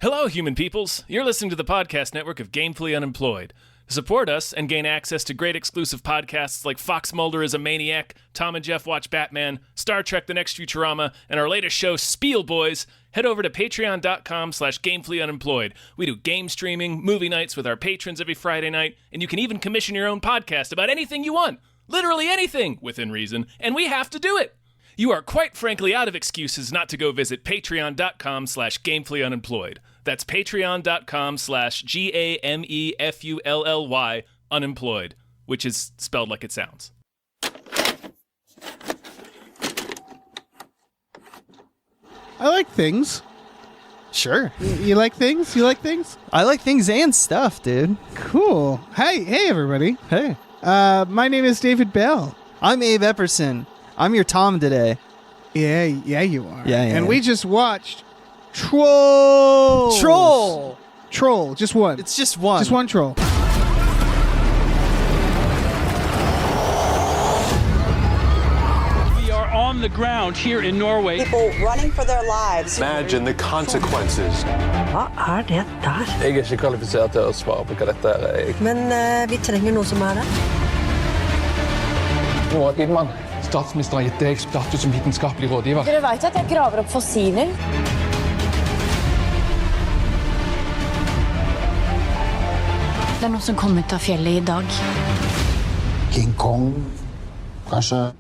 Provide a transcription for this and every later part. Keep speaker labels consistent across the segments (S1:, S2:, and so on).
S1: Hello, human peoples. You're listening to the podcast network of Gamefully Unemployed. To support us and gain access to great exclusive podcasts like Fox Mulder is a Maniac, Tom and Jeff Watch Batman, Star Trek The Next Futurama, and our latest show, Spiel Boys, head over to patreon.com/gamefullyunemployed. We do game streaming, movie nights with our patrons every Friday night, and you can even commission your own podcast about anything you want. Literally anything, within reason, and we have to do it. You are quite frankly out of excuses not to go visit patreon.com/gamefullyunemployed. That's patreon.com/GAMEFULLY unemployed, which is spelled like it sounds.
S2: I like things.
S3: Sure.
S2: You like things? You like things?
S3: I like things and stuff, dude.
S2: Cool. Hey, everybody.
S3: Hey.
S2: My name is David Bell.
S3: I'm Abe Epperson. I'm your Tom today.
S2: Yeah, you are.
S3: Yeah.
S2: And we just watched Troll.
S3: Troll.
S2: Just one.
S3: It's just one.
S2: Just one troll.
S4: We are on the ground here in Norway.
S5: People running for their lives.
S6: Imagine the consequences.
S7: Hva det der?
S6: Jeg ikke kvalifisert til å svare på hva dette er.
S7: Men vi trenger noe som det.
S6: Roald Idman, statsministeren har gitt deg status som vitenskapelig rådgiver.
S8: Dere vet at jeg graver opp fossiler? Det er noe som kom ut av fjellet i dag.
S9: King Kong, kanskje?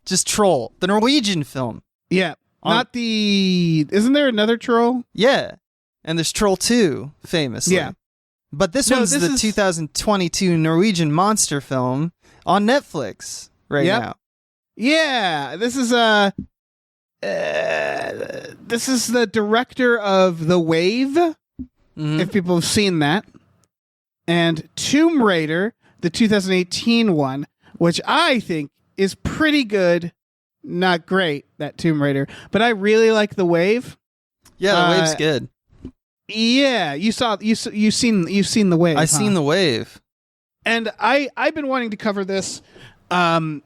S3: Just Troll, the Norwegian film.
S2: Yeah. Isn't there another troll?
S3: Yeah. And there's Troll 2, famously.
S2: Yeah.
S3: But this one's the 2022 Norwegian monster film on Netflix now.
S2: Yeah. This is the director of The Wave, if people have seen that. And Tomb Raider, the 2018 one, which I think is pretty good. Not great, that Tomb Raider, but I really like The Wave.
S3: Yeah, The Wave's good.
S2: Yeah, you've seen The Wave.
S3: I've seen The Wave.
S2: And I've been wanting to cover this. Tom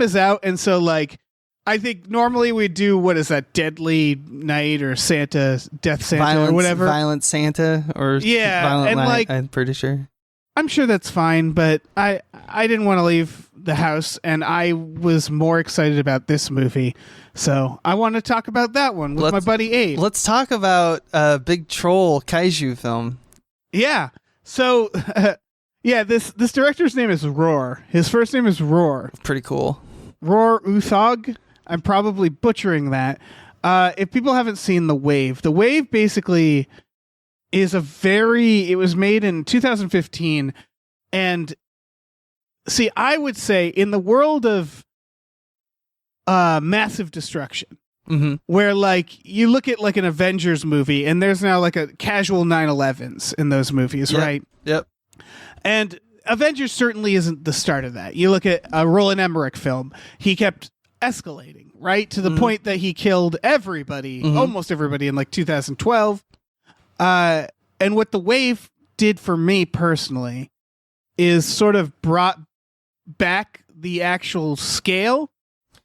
S2: is out, and so like I think normally we do, what is that, Deadly Night or Death Santa or whatever.
S3: Violent Santa or Violent
S2: and
S3: Night,
S2: like,
S3: I'm pretty sure.
S2: I'm sure that's fine, but I didn't want to leave the house, and I was more excited about this movie. So I want to talk about that one with my buddy Abe.
S3: Let's talk about Big Troll Kaiju film.
S2: Yeah. So, this director's name is Roar. His first name is Roar.
S3: Pretty cool.
S2: Roar Uthog. I'm probably butchering that. If people haven't seen The Wave basically is it was made in 2015. And see, I would say in the world of massive destruction, where like you look at like an Avengers movie and there's now like a casual 9/11s in those movies, right?
S3: Yep.
S2: And Avengers certainly isn't the start of that. You look at a Roland Emmerich film, he kept escalating, right? To the point that he killed everybody, almost everybody in like 2012. And what The Wave did for me personally is sort of brought back the actual scale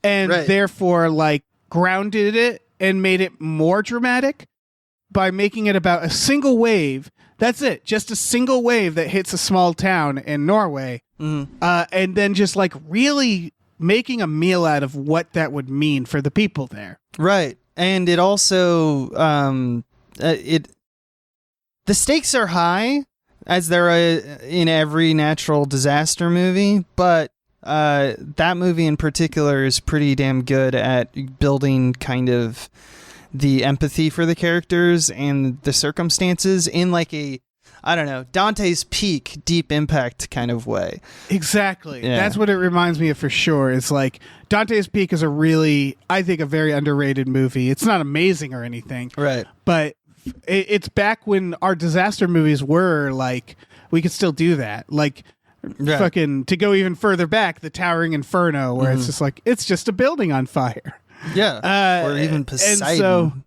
S2: and therefore like grounded it and made it more dramatic by making it about a single wave. That's it. Just a single wave that hits a small town in Norway. And then just like really making a meal out of what that would mean for the people there.
S3: Right. And it also, the stakes are high, as there are in every natural disaster movie, but that movie in particular is pretty damn good at building kind of the empathy for the characters and the circumstances in like a, I don't know, Dante's Peak Deep Impact kind of way.
S2: Exactly.
S3: Yeah.
S2: That's what it reminds me of for sure. It's like Dante's Peak is I think a very underrated movie. It's not amazing or anything.
S3: Right.
S2: But it's back when our disaster movies were like, we could still do that. Like fucking, to go even further back, the Towering Inferno, where it's just like, it's just a building on fire.
S3: Yeah. Or even Poseidon.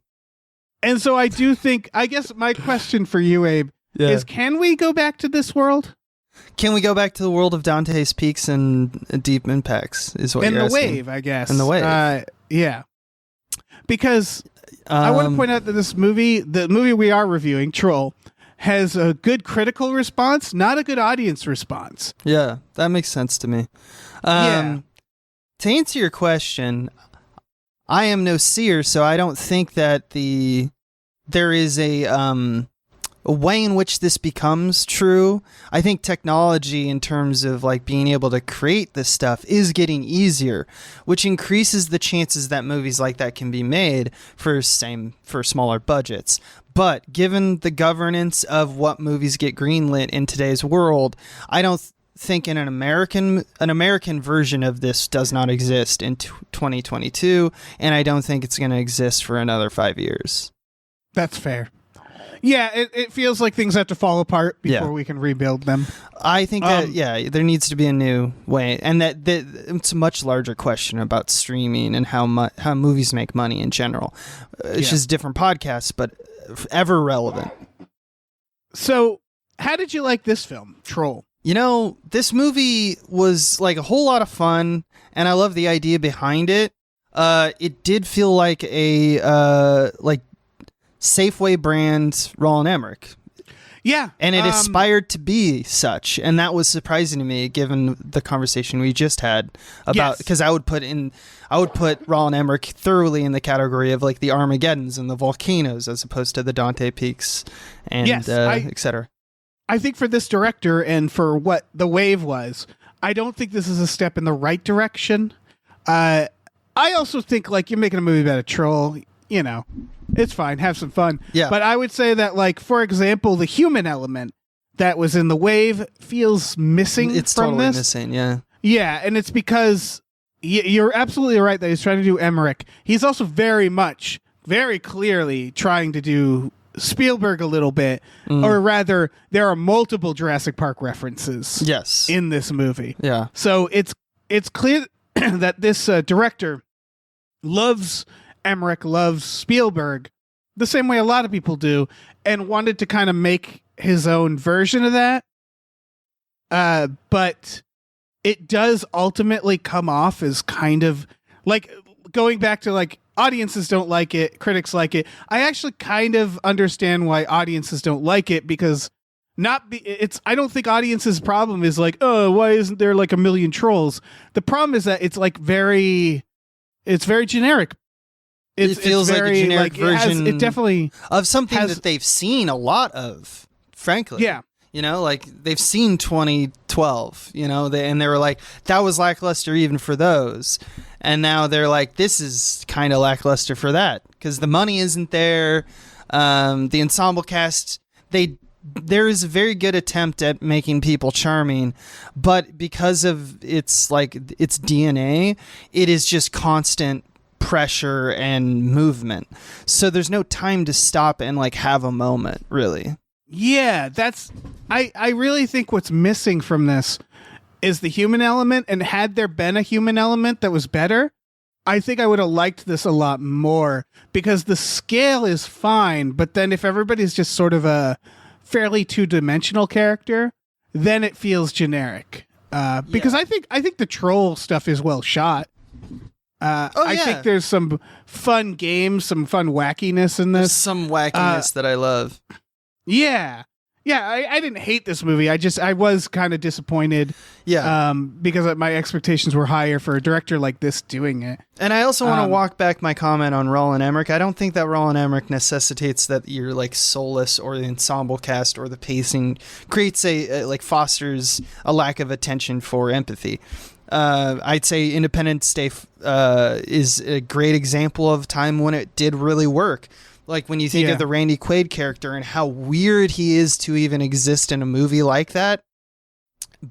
S2: And so I do think, I guess my question for you, Abe, is can we go back to this world?
S3: Can we go back to the world of Dante's Peaks and Deep Impacts is what you're asking.
S2: And The Wave, I guess.
S3: And The Wave.
S2: Yeah. Because I want to point out that the movie we are reviewing, Troll, has a good critical response, not a good audience response.
S3: Yeah, that makes sense to me. To answer your question, I am no seer, so I don't think that there is a way in which this becomes true. I think technology in terms of like being able to create this stuff is getting easier, which increases the chances that movies like that can be made for smaller budgets. But given the governance of what movies get greenlit in today's world, I don't think an American version of this does not exist in 2022, and I don't think it's going to exist for another 5 years.
S2: That's fair. Yeah, it feels like things have to fall apart before we can rebuild them.
S3: I think that, there needs to be a new way. And that it's a much larger question about streaming and how movies make money in general. It's just different podcasts, but ever relevant.
S2: So, how did you like this film, Troll?
S3: You know, this movie was like a whole lot of fun, and I love the idea behind it. It did feel like a Safeway brand Roland Emmerich.
S2: Yeah.
S3: And it aspired to be such. And that was surprising to me given the conversation we just had about, because I would put Roland Emmerich thoroughly in the category of like the Armageddons and the volcanoes as opposed to the Dante Peaks and etc.
S2: I think for this director and for what The Wave was, I don't think this is a step in the right direction. I also think like you're making a movie about a troll, you know, it's fine. Have some fun.
S3: Yeah.
S2: But I would say that, like, for example, the human element that was in The Wave feels missing
S3: it's
S2: from
S3: totally
S2: this.
S3: Missing, yeah.
S2: Yeah, and it's because you're absolutely right that he's trying to do Emmerich. He's also very clearly trying to do Spielberg a little bit, or rather, there are multiple Jurassic Park references in this movie.
S3: Yeah.
S2: So it's clear that this director loves Emmerich, loves Spielberg the same way a lot of people do, and wanted to kind of make his own version of that. But it does ultimately come off as kind of like going back to like audiences don't like it, critics like it. I actually kind of understand why audiences don't like it, because I don't think audiences' problem is like, oh, why isn't there like a million trolls? The problem is that it's like very generic.
S3: It feels like a generic version
S2: it definitely
S3: of something that they've seen a lot of, frankly.
S2: Yeah.
S3: You know, like they've seen 2012, you know, and they were like, that was lackluster even for those. And now they're like, this is kind of lackluster for that because the money isn't there. The ensemble cast, there is a very good attempt at making people charming, but because of its DNA, it is just constant pressure and movement. So there's no time to stop and like have a moment, really.
S2: Yeah, I really think what's missing from this is the human element, and had there been a human element that was better, I think I would have liked this a lot more, because the scale is fine, but then if everybody's just sort of a fairly two-dimensional character, then it feels generic. Because I think the troll stuff is well shot. I think there's some fun games, some fun wackiness in this.
S3: There's some wackiness that I love.
S2: Yeah. Yeah, I didn't hate this movie. I was kind of disappointed.
S3: Yeah.
S2: Because my expectations were higher for a director like this doing it.
S3: And I also want to walk back my comment on Roland Emmerich. I don't think that Roland Emmerich necessitates that you're like soulless, or the ensemble cast or the pacing creates fosters a lack of attention for empathy. I'd say Independence Day is a great example of time when it did really work. Like when you think of the Randy Quaid character and how weird he is to even exist in a movie like that.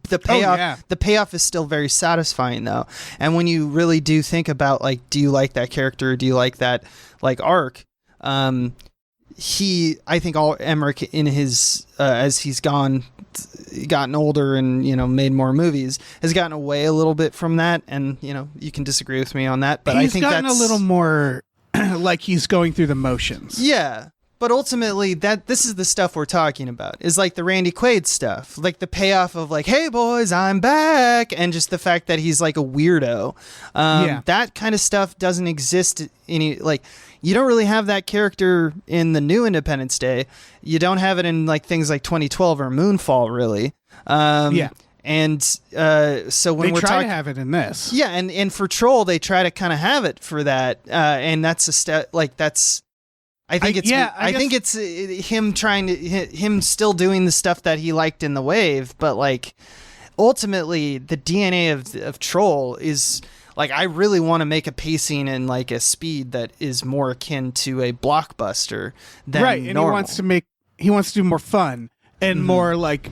S3: The payoff is still very satisfying though. And when you really do think about like, do you like that character? Or do you like that like arc? I think all Emmerich in his as he's gotten older and, you know, made more movies, has gotten away a little bit from that. And, you know, you can disagree with me on that, but I think
S2: gotten a little more like he's going through the motions.
S3: Yeah. But ultimately, this is the stuff we're talking about. Is like the Randy Quaid stuff, like the payoff of like, "Hey boys, I'm back," and just the fact that he's like a weirdo. That kind of stuff doesn't exist like. You don't really have that character in the new Independence Day. You don't have it in like things like 2012 or Moonfall, really. And so when
S2: they
S3: we're
S2: try to have it in this,
S3: and for Troll they try to kind of have it for that, and that's a step like that's. I think it's him trying to him still doing the stuff that he liked in The Wave, but like ultimately the DNA of Troll is. Like, I really want to make a pacing and like a speed that is more akin to a blockbuster than
S2: and
S3: normal.
S2: he wants to do more fun and more like,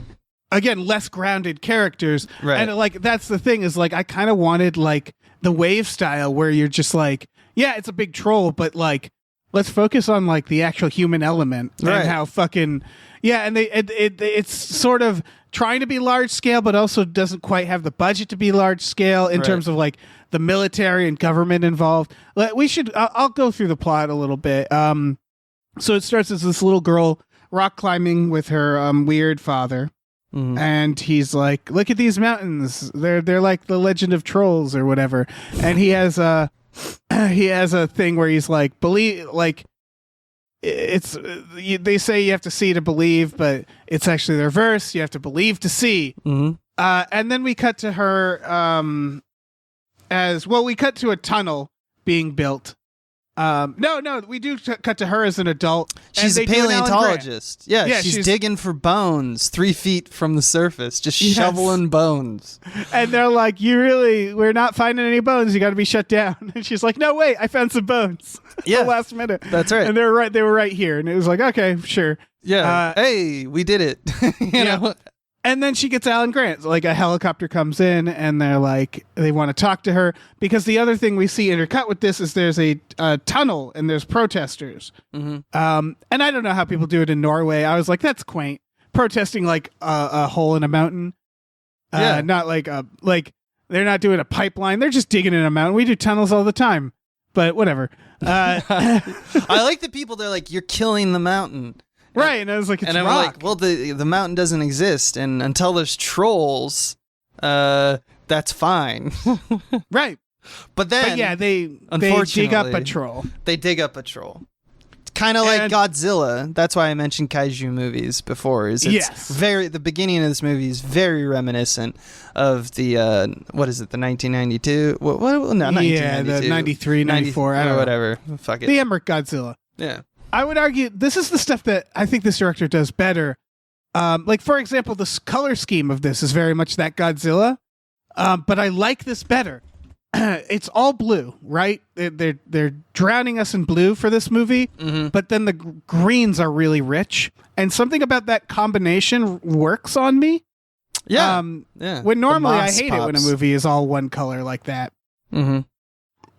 S2: again, less grounded characters.
S3: Right.
S2: And like that's the thing is like I kind of wanted like the Wave style where you're just like, yeah, it's a big troll, but like let's focus on like the actual human element and how fucking and it's sort of trying to be large scale, but also doesn't quite have the budget to be large scale in terms of like the military and government involved. I'll go through the plot a little bit. So it starts as this little girl rock climbing with her weird father. And he's like, look at these mountains. They're like the legend of trolls or whatever. And he has a thing where he's like, believe, like, they say you have to see to believe, but it's actually the reverse. You have to believe to see. And then we cut to her we cut to a tunnel being built. We do cut to her as an adult.
S3: She's a paleontologist. She's digging for bones 3 feet from the surface, just shoveling bones.
S2: And they're like, we're not finding any bones. You got to be shut down. And she's like, no, wait, I found some bones. The last minute.
S3: That's right.
S2: And they were right here. And it was like, okay, sure.
S3: Yeah. Hey, we did it. you know?
S2: And then she gets Alan Grant. Like a helicopter comes in and they're like, they want to talk to her because the other thing we see intercut with this is there's a tunnel and there's protesters. And I don't know how people do it in Norway. I was like, that's quaint. Protesting like a hole in a mountain. Not like they're not doing a pipeline. They're just digging in a mountain. We do tunnels all the time, but whatever.
S3: I like the people. They're like, you're killing the mountain.
S2: Right, and I was like, it's
S3: I'm
S2: rock.
S3: like, well, the mountain doesn't exist, and until there's trolls, that's fine.
S2: Right.
S3: But then,
S2: they dig up a troll.
S3: They dig up a troll. It's kind of like Godzilla. That's why I mentioned kaiju movies before. The beginning of this movie is very reminiscent of the what is it? The 1992? What? No, 1992.
S2: The 93, 94, I don't know.
S3: Whatever. Fuck it.
S2: The Emmerich Godzilla.
S3: Yeah.
S2: I would argue this is the stuff that I think this director does better. Like, for example, the color scheme of this is very much that Godzilla, but I like this better. It's all blue, right? They're drowning us in blue for this movie, but then the greens are really rich, and something about that combination works on me. When normally I hate it when a movie is all one color like that.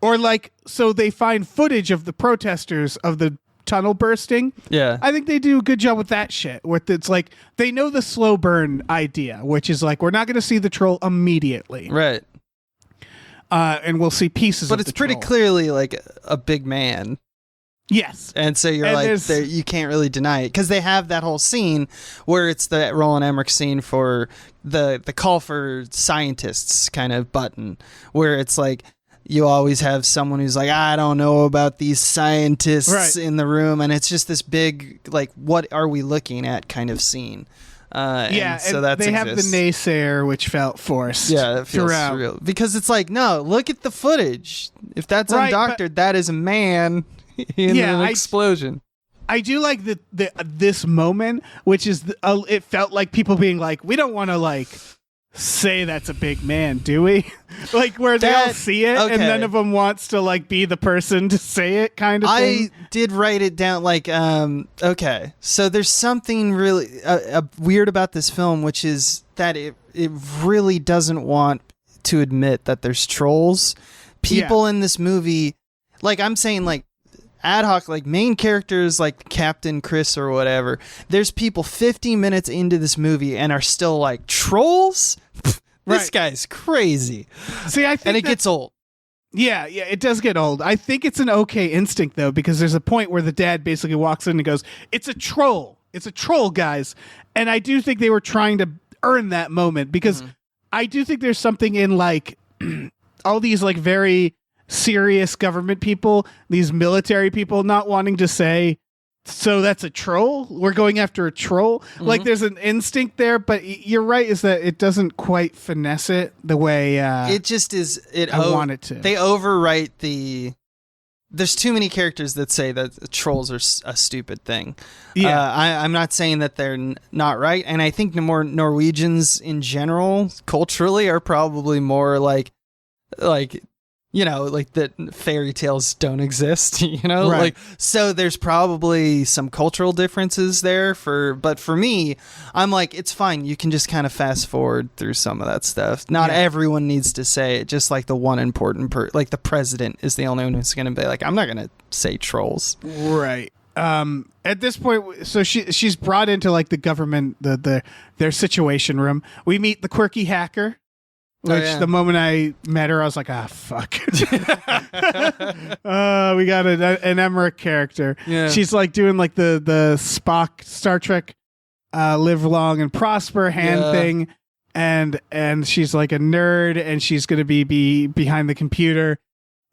S2: Or like, so they find footage of the protesters of the tunnel bursting. I think they do a good job with that shit. It's like they know the slow burn idea, which is like we're not going to see the troll immediately,
S3: right?
S2: And we'll see pieces.
S3: But
S2: of
S3: it's
S2: the
S3: pretty
S2: troll.
S3: clearly like a big man.
S2: Yes,
S3: and so you're like you can't really deny it because they have that whole scene where it's the Roland Emmerich scene for the call for scientists kind of button where it's like. You always have someone who's like, I don't know about these scientists in the room. And it's just this big, like, what are we looking at kind of scene. So
S2: they have the naysayer, which felt forced.
S3: Yeah, it feels surreal. Because it's like, no, look at the footage. If that's undoctored, that is a man in an explosion.
S2: I do like this moment, which is, it felt like people being like, we don't want to, like... say that's a big man, do we? Like where they all see it and none of them wants to like be the person to say it kind of thing.
S3: I did write it down like okay, so there's something really weird about this film, which is that it really doesn't want to admit that there's trolls. People in this movie, like I'm saying, like ad hoc, like main characters like Captain Chris or whatever, there's people 50 minutes into this movie and are still like, trolls? This guy's crazy.
S2: See, I think
S3: and it gets old.
S2: Yeah, it does get old. I think it's an okay instinct though, because there's a point where the dad basically walks in and goes, "It's a troll. It's a troll, guys." And I do think they were trying to earn that moment, because I do think there's something in like all these like very serious government people, these military people not wanting to say, "So that's a troll? We're going after a troll?" Like there's an instinct there, but you're right, is that it doesn't quite finesse it the way
S3: it just is.
S2: I want it to.
S3: They overwrite the. There's too many characters that say that trolls are a stupid thing.
S2: Yeah,
S3: I'm not saying that they're not right, and I think the more Norwegians in general, culturally, are probably more like like that fairy tales don't exist,
S2: Right.
S3: like, so there's probably some cultural differences there but for me, I'm like, it's fine. You can just kind of fast forward through some of that stuff. Not everyone needs to say it, just like the one important like the president is the only one who's going to be like, I'm not going to say trolls.
S2: Right. At this point, so she's brought into like the government, their situation room. We meet the quirky hacker. Which the moment I met her, I was like, fuck. We got an Emmerich character.
S3: Yeah.
S2: She's like doing like the Spock Star Trek live long and prosper hand thing. And she's like a nerd, and she's going to be behind the computer.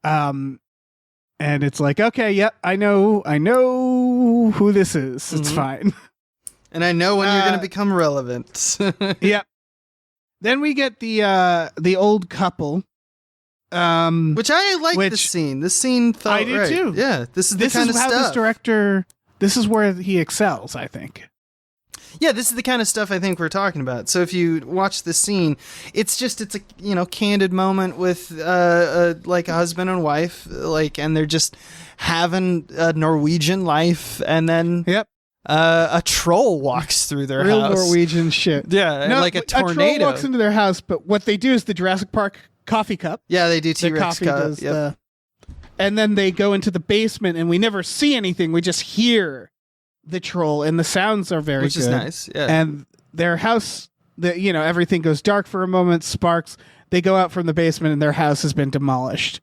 S2: And it's like, okay, yep, I know who this is. It's fine.
S3: And I know when you're going to become relevant.
S2: Yep. Then we get the old couple,
S3: which I like. This scene felt
S2: I do
S3: right.
S2: too.
S3: Yeah, this is how
S2: stuff.
S3: this
S2: director. This is where he excels, I think.
S3: Yeah, this is the kind of stuff I think we're talking about. So if you watch the scene, it's a candid moment with like a husband and wife, and they're just having a Norwegian life, and then a troll walks through their
S2: Real
S3: house.
S2: Norwegian shit.
S3: Yeah,
S2: no,
S3: like a tornado.
S2: A troll walks into their house, but what they do is the Jurassic Park coffee cup.
S3: Yeah, they do T-Rex cup.
S2: And then they go into the basement, and we never see anything. We just hear the troll, and the sounds are very good.
S3: Which is nice, yeah.
S2: And their house, everything goes dark for a moment, sparks. They go out from the basement, and their house has been demolished.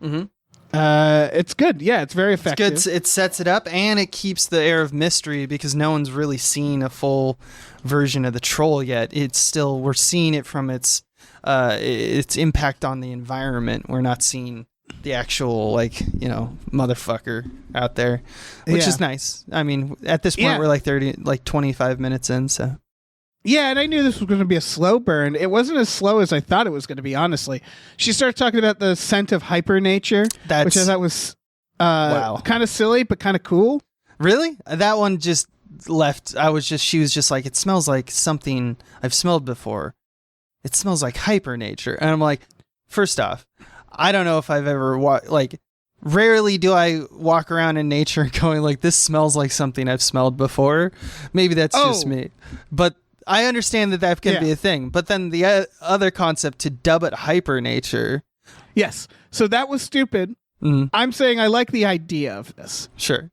S3: Mm-hmm.
S2: It's good. Yeah, it's very effective.
S3: It's good. It sets it up, and it keeps the air of mystery, because no one's really seen a full version of the troll yet. We're seeing it from its impact on the environment. We're not seeing the actual motherfucker out there, which is nice. I mean, at this point we're like 25 minutes in, so.
S2: Yeah, and I knew this was going to be a slow burn. It wasn't as slow as I thought it was going to be, honestly. She starts talking about the scent of hypernature, which I thought was kind of silly, but kind of cool.
S3: Really? That one just left. She was just like, it smells like something I've smelled before. It smells like hypernature. And I'm like, first off, I don't know if I've ever rarely do I walk around in nature going like, this smells like something I've smelled before. Maybe that's just me. But I understand that can be a thing. But then the other concept to dub it hypernature.
S2: Yes. So that was stupid. Mm-hmm. I'm saying I like the idea of this.
S3: Sure.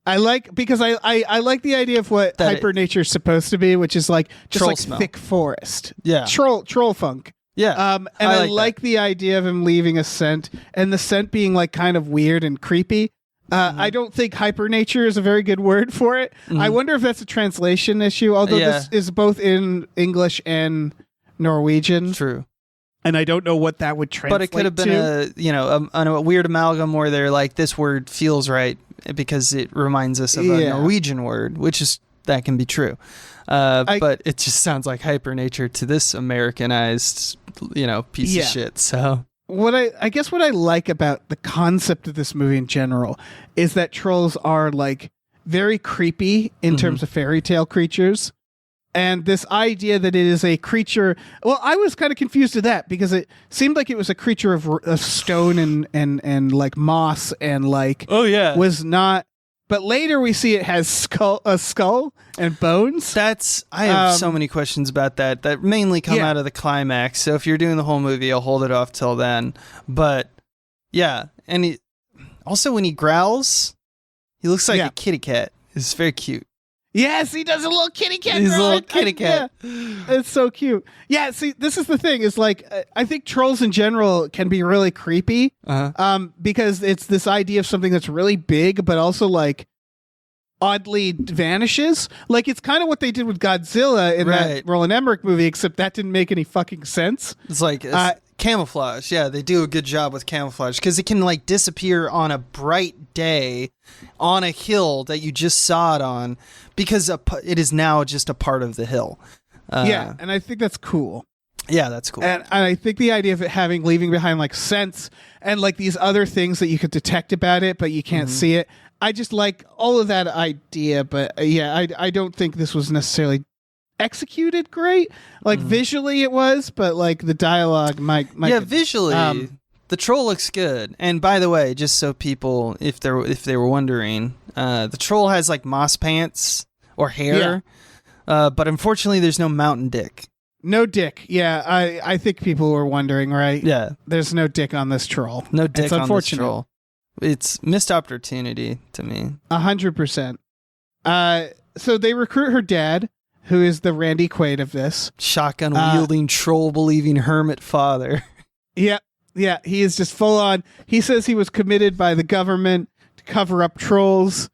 S2: Because I like the idea of what hypernature is supposed to be, which is like just like
S3: smell.
S2: thick forest.
S3: Yeah.
S2: Troll funk.
S3: Yeah.
S2: And I like the idea of him leaving a scent, and the scent being like kind of weird and creepy. I don't think hypernature is a very good word for it. Mm-hmm. I wonder if that's a translation issue, although this is both in English and Norwegian.
S3: True.
S2: And I don't know what that would translate to.
S3: But it could have been a weird amalgam where they're like, this word feels right because it reminds us of a Norwegian word, that can be true. But it just sounds like hypernature to this Americanized, piece of shit. So
S2: what I like about the concept of this movie in general is that trolls are like very creepy in terms of fairy tale creatures. And this idea that it is a creature, well, I was kind of confused with that because it seemed like it was a creature of stone and like moss and like was not. But later we see it has a skull and bones.
S3: I have so many questions about that mainly come out of the climax. So if you're doing the whole movie, I'll hold it off till then. But yeah, and also when he growls, he looks like a kitty cat. It's very cute.
S2: Yes, he does a little kitty cat.
S3: He's a little kitty cat.
S2: Yeah. It's so cute. Yeah, see, this is the thing. Is like I think trolls in general can be really creepy. Because it's this idea of something that's really big, but also like oddly vanishes. Like it's kind of what they did with Godzilla in that Roland Emmerich movie, except that didn't make any fucking sense.
S3: It's like camouflage. Yeah, they do a good job with camouflage because it can like disappear on a bright day on a hill that you just saw it on because it is now just a part of the hill.
S2: Yeah, and I think that's cool.
S3: Yeah, that's cool.
S2: And I think the idea of it leaving behind like scents and like these other things that you could detect about it, but you can't see it. I just like all of that idea, but I don't think this was necessarily executed great. Like visually it was, but like the dialogue might
S3: visually the troll looks good. And by the way, just so people if they were wondering, the troll has like moss pants or hair. But unfortunately there's no mountain dick.
S2: No dick. Yeah, I think people were wondering, right?
S3: Yeah.
S2: There's no dick on this troll.
S3: No dick
S2: it's
S3: on
S2: unfortunate.
S3: this troll. It's missed opportunity to me.
S2: 100%. So they recruit her dad, who is the Randy Quaid of this.
S3: Shotgun wielding, troll believing hermit father.
S2: Yeah. Yeah. He is just full on. He says he was committed by the government to cover up trolls.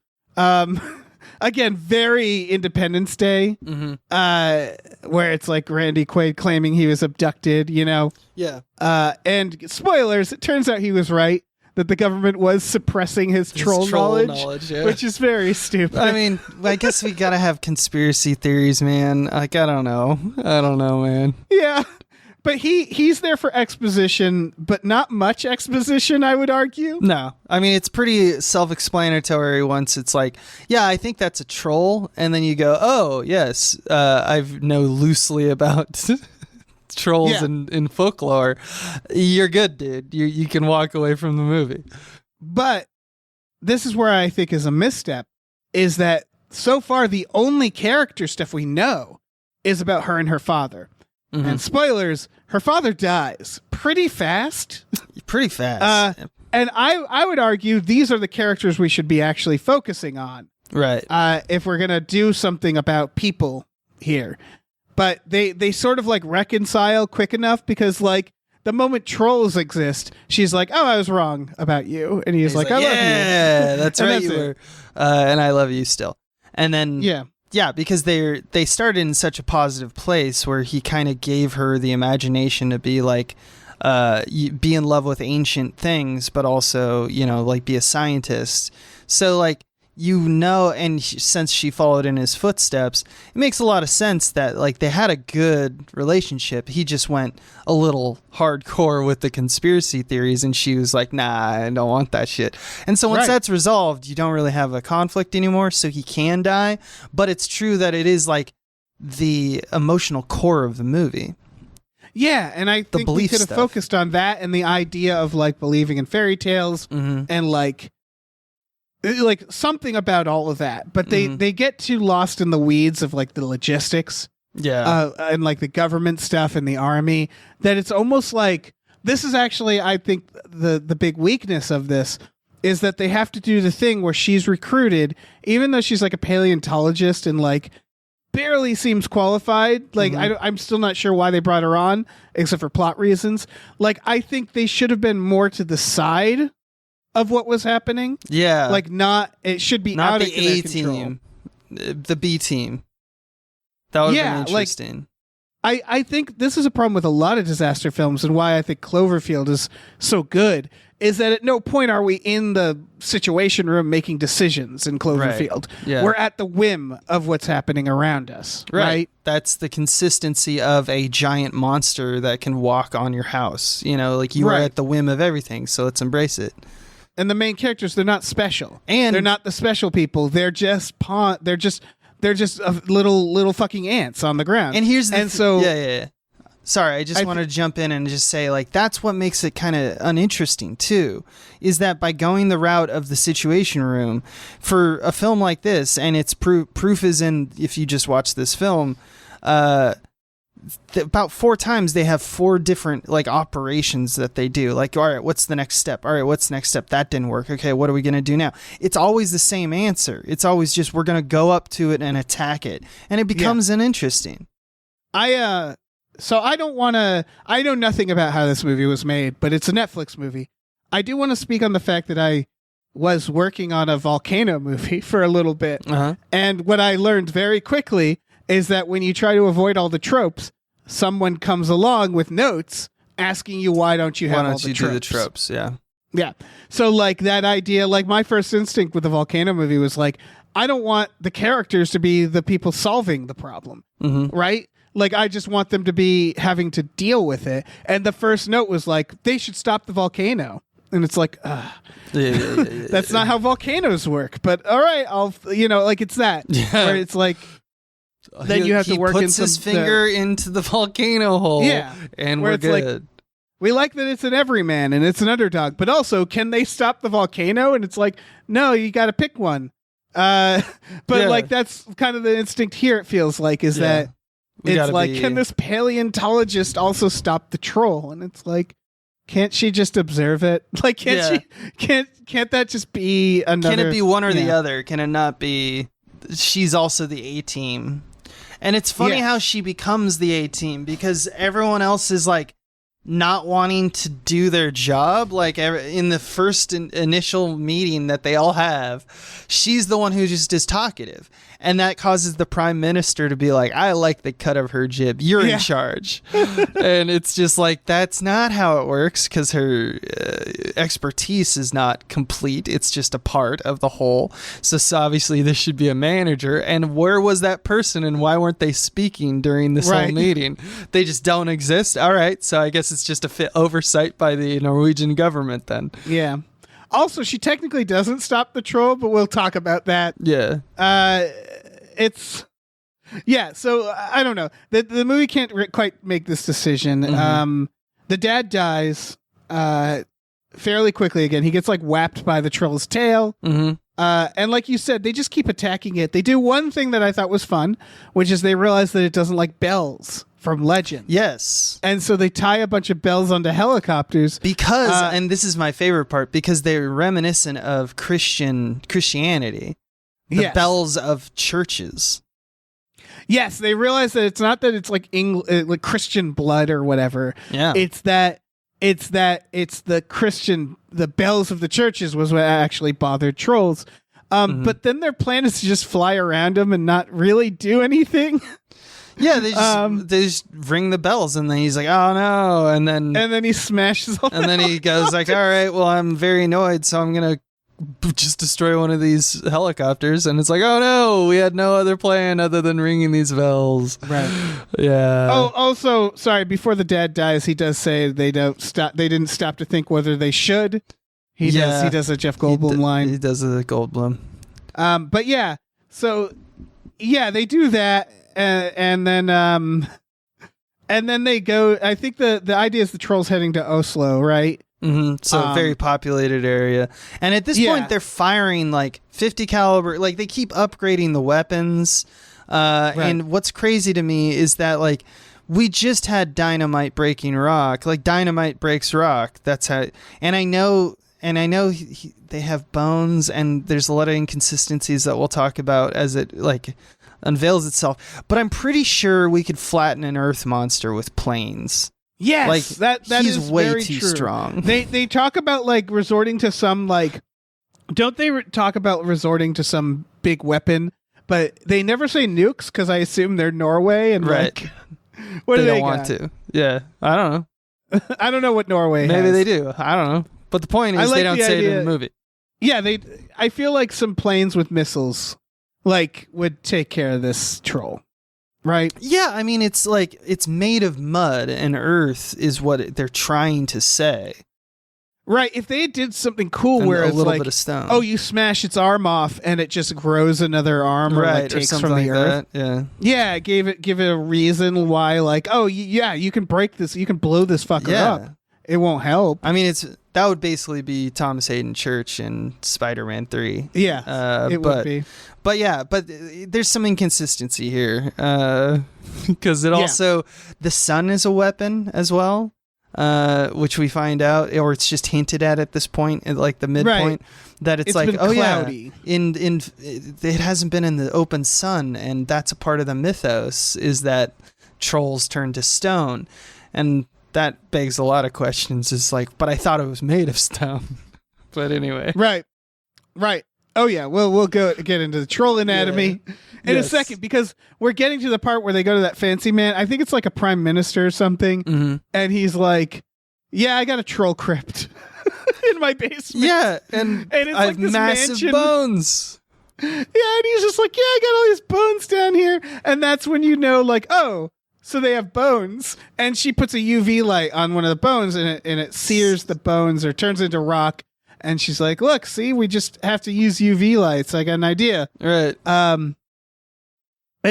S2: Again, very Independence Day, where it's like Randy Quaid claiming he was abducted, you know?
S3: Yeah.
S2: And spoilers, it turns out he was right, that the government was suppressing his troll knowledge,
S3: yeah.
S2: which is very stupid.
S3: I mean, I guess we gotta have conspiracy theories, man. Like, I don't know, man.
S2: Yeah. But he's there for exposition, but not much exposition, I would argue.
S3: No. I mean, it's pretty self-explanatory once it's like, yeah, I think that's a troll. And then you go, oh, yes, I know loosely about trolls in folklore. You're good, dude. You can walk away from the movie.
S2: But this is where I think is a misstep, is that so far the only character stuff we know is about her and her father. And spoilers, her father dies pretty fast.
S3: Pretty fast.
S2: And I would argue these are the characters we should be actually focusing on.
S3: Right.
S2: If we're going to do something about people here. But they sort of like reconcile quick enough because like the moment trolls exist, she's like, oh, I was wrong about you. And he's like, I love you.
S3: Yeah, that's right. You were. And I love you still. And then... Yeah, because they started in such a positive place where he kind of gave her the imagination to be like, be in love with ancient things, but also, you know, like be a scientist. So like, and since she followed in his footsteps, it makes a lot of sense that like they had a good relationship. He just went a little hardcore with the conspiracy theories and she was like, nah, I don't want that shit. And so once that's resolved, you don't really have a conflict anymore, so he can die. But it's true that it is like the emotional core of the movie.
S2: Yeah, and I think we could have focused on that and the idea of like believing in fairy tales and like something about all of that, but they get too lost in the weeds of like the logistics, and like the government stuff and the army, that it's almost like this is actually, I think, the big weakness of this is that they have to do the thing where she's recruited, even though she's like a paleontologist and like barely seems qualified. Like I'm still not sure why they brought her on, except for plot reasons. Like I think they should have been more to the side of what was happening. Yeah. Like it should be
S3: not
S2: out
S3: the
S2: of their
S3: A
S2: control.
S3: team, the B team. That would have been interesting.
S2: I think this is a problem with a lot of disaster films, and why I think Cloverfield is so good is that at no point are we in the situation room making decisions in Cloverfield.
S3: Right. Yeah.
S2: We're at the whim of what's happening around us. Right.
S3: That's the consistency of a giant monster that can walk on your house. You know, like you are at the whim of everything, so let's embrace it.
S2: And the main characters, they're not special.
S3: And
S2: they're not the special people. They're just they're just little fucking ants on the ground.
S3: And here's the
S2: so
S3: yeah. Sorry, I just wanted to jump in and just say, like, that's what makes it kind of uninteresting too, is that by going the route of the Situation Room for a film like this, and it's proof is in if you just watch this film, about 4 times they have 4 different like operations that they do. Like, all right, what's the next step? All right, what's the next step? That didn't work. Okay, what are we going to do now? It's always the same answer. It's always just, we're going to go up to it and attack it. And it becomes uninteresting.
S2: So I know nothing about how this movie was made, but it's a Netflix movie. I do want to speak on the fact that I was working on a volcano movie for a little bit. And what I learned very quickly is that when you try to avoid all the tropes, someone comes along with notes asking you, why don't you have all the tropes?
S3: do the tropes?
S2: Yeah. So like that idea, like my first instinct with the volcano movie was like, I don't want the characters to be the people solving the problem, right? Like, I just want them to be having to deal with it. And the first note was like, they should stop the volcano. And it's like, that's not how volcanoes work. But all right, it's that. Where it's like, then you have to work in some...
S3: He puts his finger into the volcano hole.
S2: Yeah.
S3: And we're good.
S2: Like, we like that it's an everyman and it's an underdog. But also, can they stop the volcano? And it's like, no, you got to pick one. Like, that's kind of the instinct here, it feels like, is that it's like, can this paleontologist also stop the troll? And it's like, can't she just observe it? Like, can't that just be another...
S3: Can it be one or the other? Can it not be... She's also the A-team. And it's funny how she becomes the A-team, because everyone else is like not wanting to do their job. Like in the first initial meeting that they all have, she's the one who just is talkative. And that causes the prime minister to be like, I like the cut of her jib. You're in charge. And it's just like, that's not how it works, because her expertise is not complete. It's just a part of the whole. So obviously there should be a manager. And where was that person, and why weren't they speaking during this whole meeting? They just don't exist. All right. So I guess it's just a oversight by the Norwegian government then.
S2: Yeah. Also, she technically doesn't stop the troll, but we'll talk about that.
S3: Yeah.
S2: So I don't know. The movie can't quite make this decision. The dad dies fairly quickly again. He gets like whapped by the troll's tail. And like you said, they just keep attacking it. They do one thing that I thought was fun, which is they realize that it doesn't like bells from Legend.
S3: Yes.
S2: And so they tie a bunch of bells onto helicopters.
S3: Because, and this is my favorite part, because they're reminiscent of Christianity. The bells of churches.
S2: Yes, they realize that it's not that it's like like Christian blood or whatever.
S3: Yeah.
S2: It's the bells of the churches was what actually bothered trolls. But then their plan is to just fly around them and not really do anything.
S3: Yeah, they just ring the bells, and then he's like, "Oh no!" and then
S2: he smashes all.
S3: And then he goes like, "All right, well, I'm very annoyed, so I'm gonna just destroy one of these helicopters." And it's like, "Oh no, we had no other plan other than ringing these bells."
S2: Right.
S3: Yeah.
S2: Oh, also, sorry. Before the dad dies, he does say they didn't stop to think whether they should. He does a Jeff Goldblum line.
S3: He does a Goldblum.
S2: But yeah, so yeah, they do that. And then they go. I think the idea is the troll's heading to Oslo, right?
S3: So a very populated area, and at this point they're firing like 50 caliber. Like they keep upgrading the weapons. And what's crazy to me is that like we just had dynamite breaking rock. Like dynamite breaks rock. That's how. And I know they have bones, and there's a lot of inconsistencies that we'll talk about as it like unveils itself, but I'm pretty sure we could flatten an Earth monster with planes.
S2: Yes,
S3: like
S2: that
S3: he's
S2: is
S3: way
S2: very
S3: too
S2: true.
S3: strong.
S2: They talk about like resorting to some like, don't they talk about resorting to some big weapon? But they never say nukes because I assume they're Norway and like, what do they
S3: don't want to? Yeah, I don't know.
S2: I don't know what Norway.
S3: Maybe
S2: has.
S3: they do. I don't know. But the point is, they don't say it in the movie.
S2: Yeah, I feel like some planes with missiles like would take care of this troll, right?
S3: Yeah, I mean it's like it's made of mud and earth is what they're trying to say.
S2: Right. If they did something cool
S3: and
S2: where
S3: a
S2: it's
S3: little
S2: like,
S3: bit of stone.
S2: Oh, you smash its arm off and it just grows another arm or like takes from the earth.
S3: That.
S2: Yeah, give it a reason why like, oh yeah, you can break this, you can blow this fucker up. it won't help.
S3: I mean, that would basically be Thomas Hayden Church in Spider-Man 3.
S2: Yeah, it would be.
S3: But yeah, there's some inconsistency here because it also the sun is a weapon as well, which we find out, or it's just hinted at this point, at like the midpoint, that it's like, oh
S2: cloudy.
S3: Yeah, it hasn't been in the open sun, and that's a part of the mythos is that trolls turn to stone, and that begs a lot of questions. It's like, but I thought it was made of stone. But anyway,
S2: right. Oh yeah, we'll get into the troll anatomy in a second, because we're getting to the part where they go to that fancy man. I think it's like a prime minister or something, and he's like, "Yeah, I got a troll crypt in my basement."
S3: Yeah, and
S2: it's
S3: I
S2: like
S3: have
S2: this
S3: massive
S2: mansion.
S3: bones.
S2: Yeah, and he's just like, "Yeah, I got all these bones down here," and that's when you know, like, oh, so they have bones. And she puts a UV light on one of the bones, and it sears the bones or turns into rock. And she's like, look, see, we just have to use UV lights. I got an idea.
S3: Right.
S2: And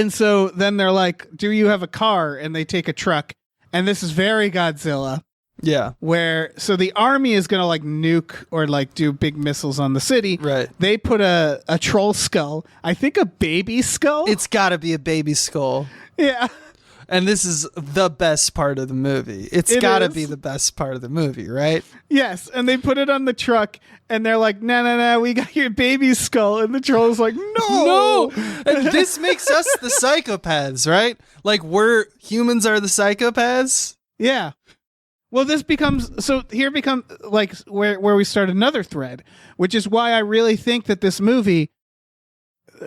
S2: so then they're like, do you have a car? And they take a truck. And this is very Godzilla.
S3: Yeah.
S2: So the army is going to like nuke or like do big missiles on the city.
S3: Right.
S2: They put a troll skull. I think a baby skull.
S3: It's got to be a baby skull.
S2: Yeah.
S3: And this is the best part of the movie. It's got to be the best part of the movie, right?
S2: Yes, and they put it on the truck, and they're like, no, we got your baby skull. And the troll's like, no.
S3: And this makes us the psychopaths, right? Like, humans are the psychopaths?
S2: Yeah. Well, here becomes like where we start another thread, which is why I really think that this movie,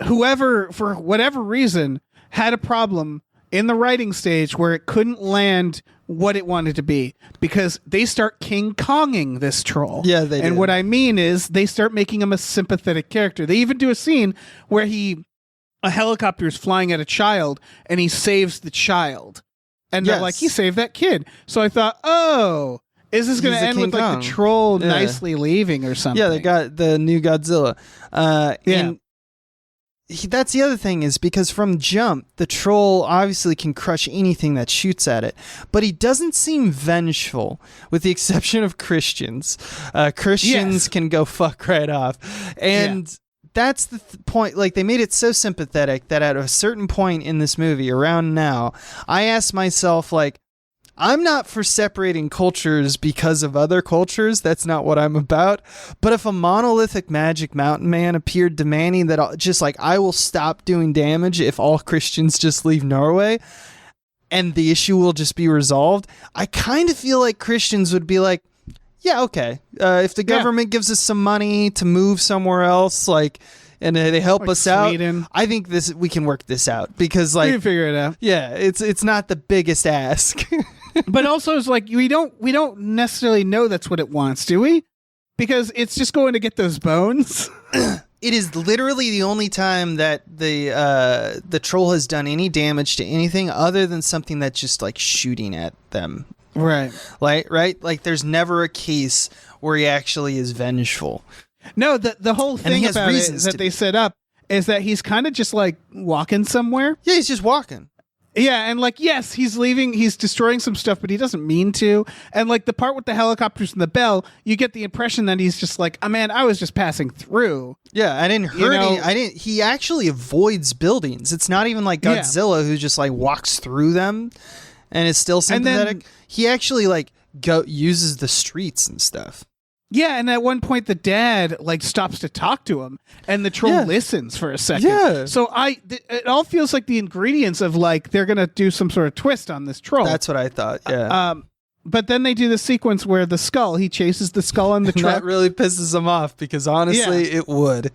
S2: whoever, for whatever reason, had a problem in the writing stage where it couldn't land what it wanted to be, because they start King Konging this troll.
S3: Yeah, they do.
S2: And what I mean is they start making him a sympathetic character. They even do a scene where a helicopter is flying at a child and he saves the child. And they're like, he saved that kid. So I thought, oh, is this going to end with like the troll nicely leaving or something?
S3: Yeah, they got the new Godzilla. And that's the other thing, is because from jump, the troll obviously can crush anything that shoots at it, but he doesn't seem vengeful, with the exception of Christians. Christians can go fuck right off. And that's the point. Like, they made it so sympathetic that at a certain point in this movie, around now, I asked myself, like, I'm not for separating cultures because of other cultures. That's not what I'm about. But if a monolithic magic mountain man appeared demanding that just like, I will stop doing damage if all Christians just leave Norway, and the issue will just be resolved, I kind of feel like Christians would be like, yeah, okay. If the government gives us some money to move somewhere else, like, and they help
S2: like
S3: us
S2: Sweden.
S3: out, I think we can work this out, because like,
S2: we can figure it out.
S3: Yeah, it's not the biggest ask.
S2: But also, it's like we don't necessarily know that's what it wants, do we? Because it's just going to get those bones.
S3: It is literally the only time that the troll has done any damage to anything other than something that's just like shooting at them.
S2: Right.
S3: Like there's never a case where he actually is vengeful.
S2: No, the whole thing about it that they set up is that he's kind of just like walking somewhere.
S3: Yeah, he's just walking.
S2: Yeah, and like, yes, he's leaving, he's destroying some stuff, but he doesn't mean to. And like the part with the helicopters and the bell, you get the impression that he's just like, oh man, I was just passing through.
S3: Yeah, I didn't hurt he actually avoids buildings. It's not even like Godzilla who just like walks through them and is still sympathetic. He actually like uses the streets and stuff.
S2: Yeah, and at one point the dad like stops to talk to him, and the troll listens for a second.
S3: Yeah.
S2: So it all feels like the ingredients of like they're gonna do some sort of twist on this troll.
S3: That's what I thought. Yeah.
S2: But then they do the sequence where he chases the skull on the truck.
S3: That really pisses him off, because honestly, it would.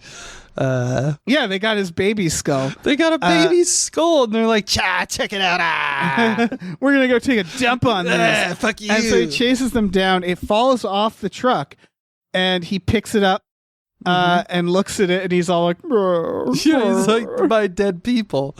S2: Yeah, they got his baby skull.
S3: They got a baby skull, and they're like, check it out.
S2: We're going to go take a dump on this.
S3: Fuck you.
S2: And so he chases them down. It falls off the truck, and he picks it up and looks at it, and he's all like,
S3: he's like, my dead people.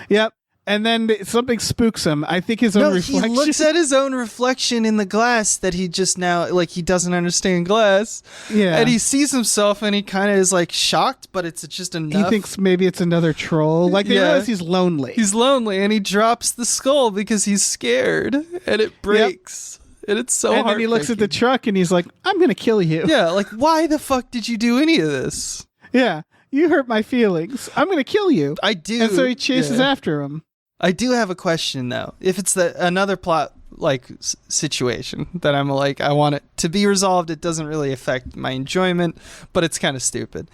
S2: Yep. And then something spooks him. I think his own reflection.
S3: He looks at his own reflection in the glass that he just now, like, he doesn't understand glass.
S2: Yeah.
S3: And he sees himself and he kind of is like shocked, but it's just enough.
S2: He thinks maybe it's another troll. Like, they realize he's lonely.
S3: He's lonely, and he drops the skull because he's scared, and it breaks.
S2: Yep.
S3: and it's so
S2: And then he looks at the truck and he's like, I'm going to kill you.
S3: Yeah, like, why the fuck did you do any of this?
S2: Yeah, you hurt my feelings. I'm going to kill you.
S3: I do.
S2: And so he chases after him.
S3: I do have a question, though. If it's another plot like situation that I'm like, I want it to be resolved, it doesn't really affect my enjoyment, but it's kind of stupid.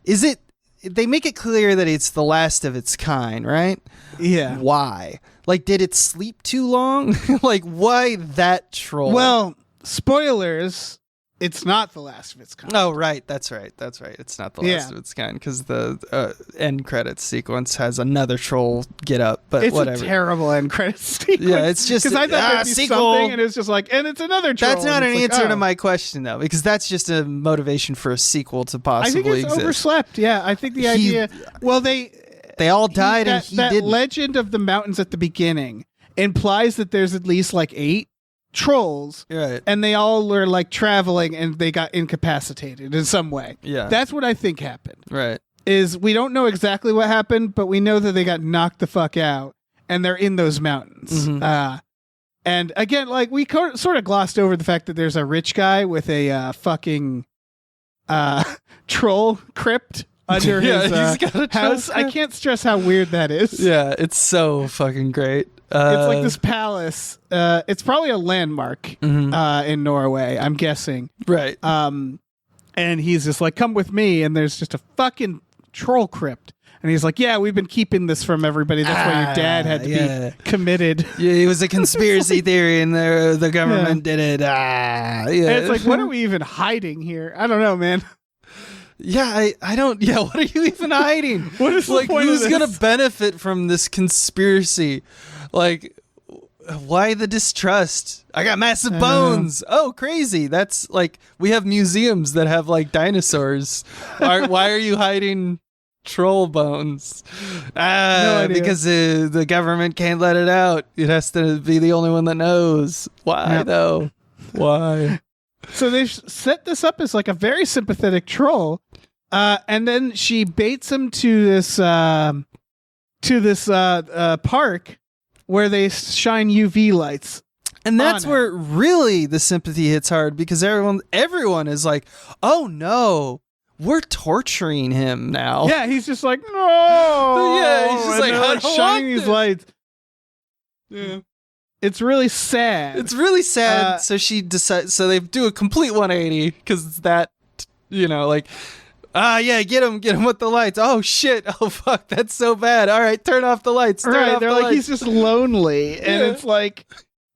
S3: Is it? They make it clear that it's the last of its kind, right?
S2: Yeah.
S3: Why? Like, did it sleep too long? Like, why that troll?
S2: Well, spoilers. It's not the last of its kind.
S3: Oh, right. That's right. It's not the last of its kind because the end credits sequence has another troll get up, but
S2: it's
S3: whatever.
S2: A terrible end credits sequence.
S3: Yeah, it's just
S2: because I thought there'd be
S3: sequel.
S2: something, and it's just like, and it's another troll.
S3: That's not an answer to
S2: oh.
S3: my question, though, because that's just a motivation for a sequel to possibly
S2: I think it's
S3: exist.
S2: overslept. Yeah, I think the idea. Well, they
S3: all died, and he
S2: that
S3: didn't.
S2: legend of the mountains at the beginning implies that there's at least like 8 trolls,
S3: right?
S2: And they all were like traveling, and they got incapacitated in some way.
S3: Yeah,
S2: that's what I think happened.
S3: Right?
S2: Is we don't know exactly what happened, but we know that they got knocked the fuck out, and they're in those mountains.
S3: Mm-hmm.
S2: And again, like we sort of glossed over the fact that there's a rich guy with a fucking troll crypt under his
S3: he's got a
S2: house. I can't stress how weird that is.
S3: Yeah, it's so fucking great.
S2: It's like this palace. It's probably a landmark in Norway, I'm guessing.
S3: Right.
S2: And he's just like, come with me. And there's just a fucking troll crypt. And he's like, yeah, we've been keeping this from everybody. That's why your dad had to be committed.
S3: Yeah, it was a conspiracy theory and the government did it. Yeah.
S2: And it's like, what are we even hiding here? I don't know, man.
S3: Yeah, I don't. Yeah, what are you even hiding?
S2: What is
S3: like,
S2: the point of
S3: who's
S2: this?
S3: gonna benefit from this conspiracy? Like, why the distrust? I got massive bones. Oh, crazy! That's like we have museums that have like dinosaurs. Why are you hiding troll bones?
S2: No idea.
S3: Because the government can't let it out. It has to be the only one that knows. Why though? Why?
S2: So they set this up as like a very sympathetic troll, and then she baits him to this park where they shine UV lights,
S3: and that's where really the sympathy hits hard because everyone is like, "Oh no, we're torturing him now."
S2: Yeah, he's just like, "No."
S3: Yeah, he's just
S2: and
S3: like,
S2: they're,
S3: "I don't
S2: shining
S3: want
S2: these
S3: this."
S2: lights.
S3: Yeah.
S2: It's really sad.
S3: It's really sad. So she decides. So they do a complete 180 because it's that, like, yeah, get him with the lights. Oh shit! Oh fuck! That's so bad. All right, turn off the lights. Turn off
S2: they're
S3: the
S2: like
S3: lights.
S2: he's just lonely, and it's like,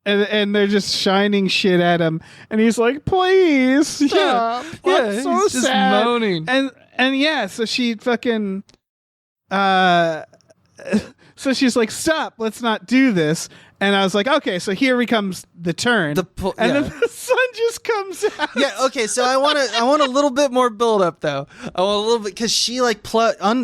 S2: and they're just shining shit at him, and he's like, please stop.
S3: Yeah,
S2: I'm so
S3: he's just
S2: sad.
S3: moaning.
S2: And yeah, so she fucking, so she's like, stop, let's not do this. And I was like, okay, so here comes the turn, then the sun just comes out.
S3: Yeah, okay. So I want a little bit more build up though. I want a little bit because she like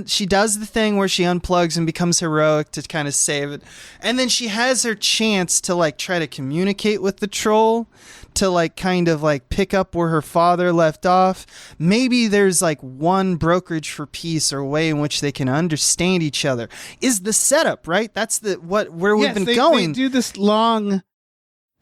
S3: she does the thing where she unplugs and becomes heroic to kind of save it, and then she has her chance to like try to communicate with the troll to like kind of like pick up where her father left off. Maybe there's like one brokerage for peace or way in which they can understand each other. Is the setup right? That's where we've been going.
S2: They do this long.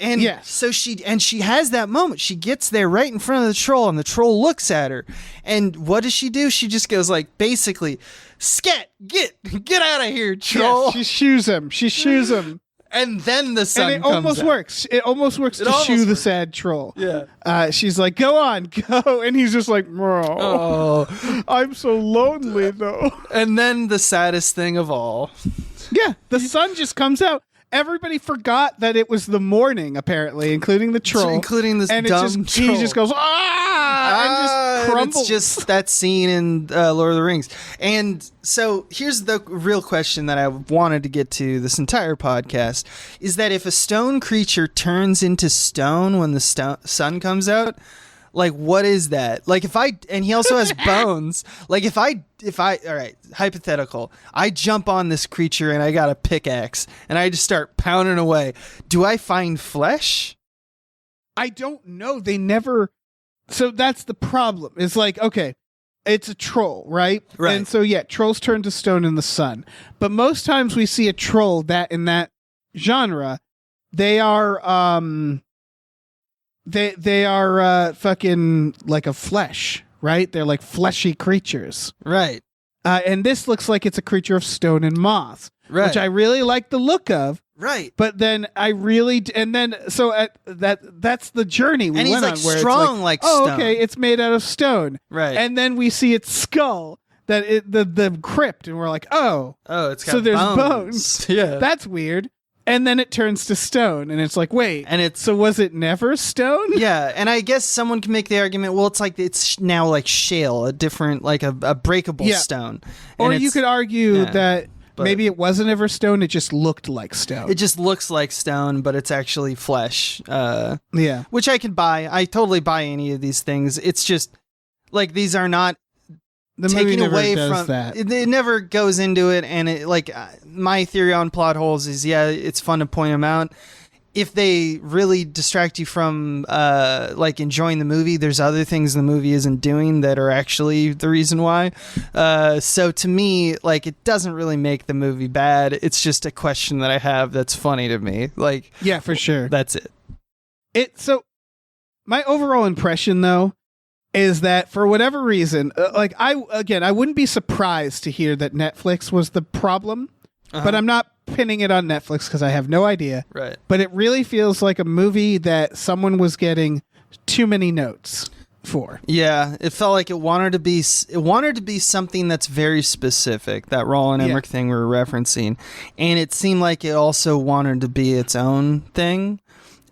S3: And so she has that moment. She gets there right in front of the troll, and the troll looks at her. And what does she do? She just goes like, basically, scat, get out of here, troll.
S2: Yeah, she shoos him.
S3: And then the sun
S2: and it
S3: comes
S2: almost
S3: out.
S2: works. It almost works to shoo the sad troll.
S3: Yeah.
S2: She's like, go on, go. And he's just like, oh, I'm so lonely, though.
S3: And then the saddest thing of all.
S2: Yeah, the sun just comes out. Everybody forgot that it was the morning, apparently, including the troll.
S3: Including this
S2: and
S3: dumb troll.
S2: He just goes, and just crumbles.
S3: It's just that scene in Lord of the Rings. And so here's the real question that I wanted to get to this entire podcast, is that if a stone creature turns into stone when the sun comes out, like, what is that? Like, and he also has bones. Like, if I, all right, hypothetical, I jump on this creature and I got a pickaxe and I just start pounding away. Do I find flesh?
S2: I don't know. They never. So that's the problem. It's like, okay, it's a troll, right?
S3: Right.
S2: And so, yeah, trolls turn to stone in the sun. But most times we see a troll that in that genre, they are, they are fucking like a flesh, right? They're like fleshy creatures.
S3: Right.
S2: And this looks like it's a creature of stone and moss,
S3: Right.
S2: which I really like the look of.
S3: Right.
S2: But then I really, and then so that's the journey we
S3: And he's
S2: went
S3: like
S2: on. Where
S3: strong
S2: it's
S3: like
S2: oh,
S3: stone.
S2: okay, it's made out of stone.
S3: Right.
S2: And then we see its skull, the crypt, and we're like, oh,
S3: it's got
S2: so there's
S3: bones. Yeah.
S2: That's weird. And then it turns to stone, and it's like, wait,
S3: And it's
S2: so was it never stone?
S3: yeah, and I guess someone can make the argument. Well, it's like it's now like shale, a different like a breakable
S2: Yeah.
S3: stone.
S2: Or
S3: And
S2: you
S3: it's-
S2: could argue
S3: yeah,
S2: that
S3: but-
S2: maybe it wasn't ever stone; it just looked like stone.
S3: it just looks like stone, but it's actually flesh.
S2: Yeah.
S3: Which I can buy. I totally buy any of these things. It's just like these are not
S2: The movie
S3: taking
S2: never
S3: away
S2: does
S3: from
S2: that.
S3: It never goes into it, and it like my theory on plot holes is it's fun to point them out. If they really distract you from like enjoying the movie, there's other things the movie isn't doing that are actually the reason why. So to me, like it doesn't really make the movie bad. It's just a question that I have that's funny to me. Like
S2: Yeah, for sure.
S3: that's it.
S2: So my overall impression though is that for whatever reason, like I wouldn't be surprised to hear that Netflix was the problem, but I'm not pinning it on Netflix because I have no idea.
S3: Right.
S2: But it really feels like a movie that someone was getting too many notes for.
S3: Yeah, it felt like it wanted to be something that's very specific. That Roland Emmerich thing we were referencing, and it seemed like it also wanted to be its own thing,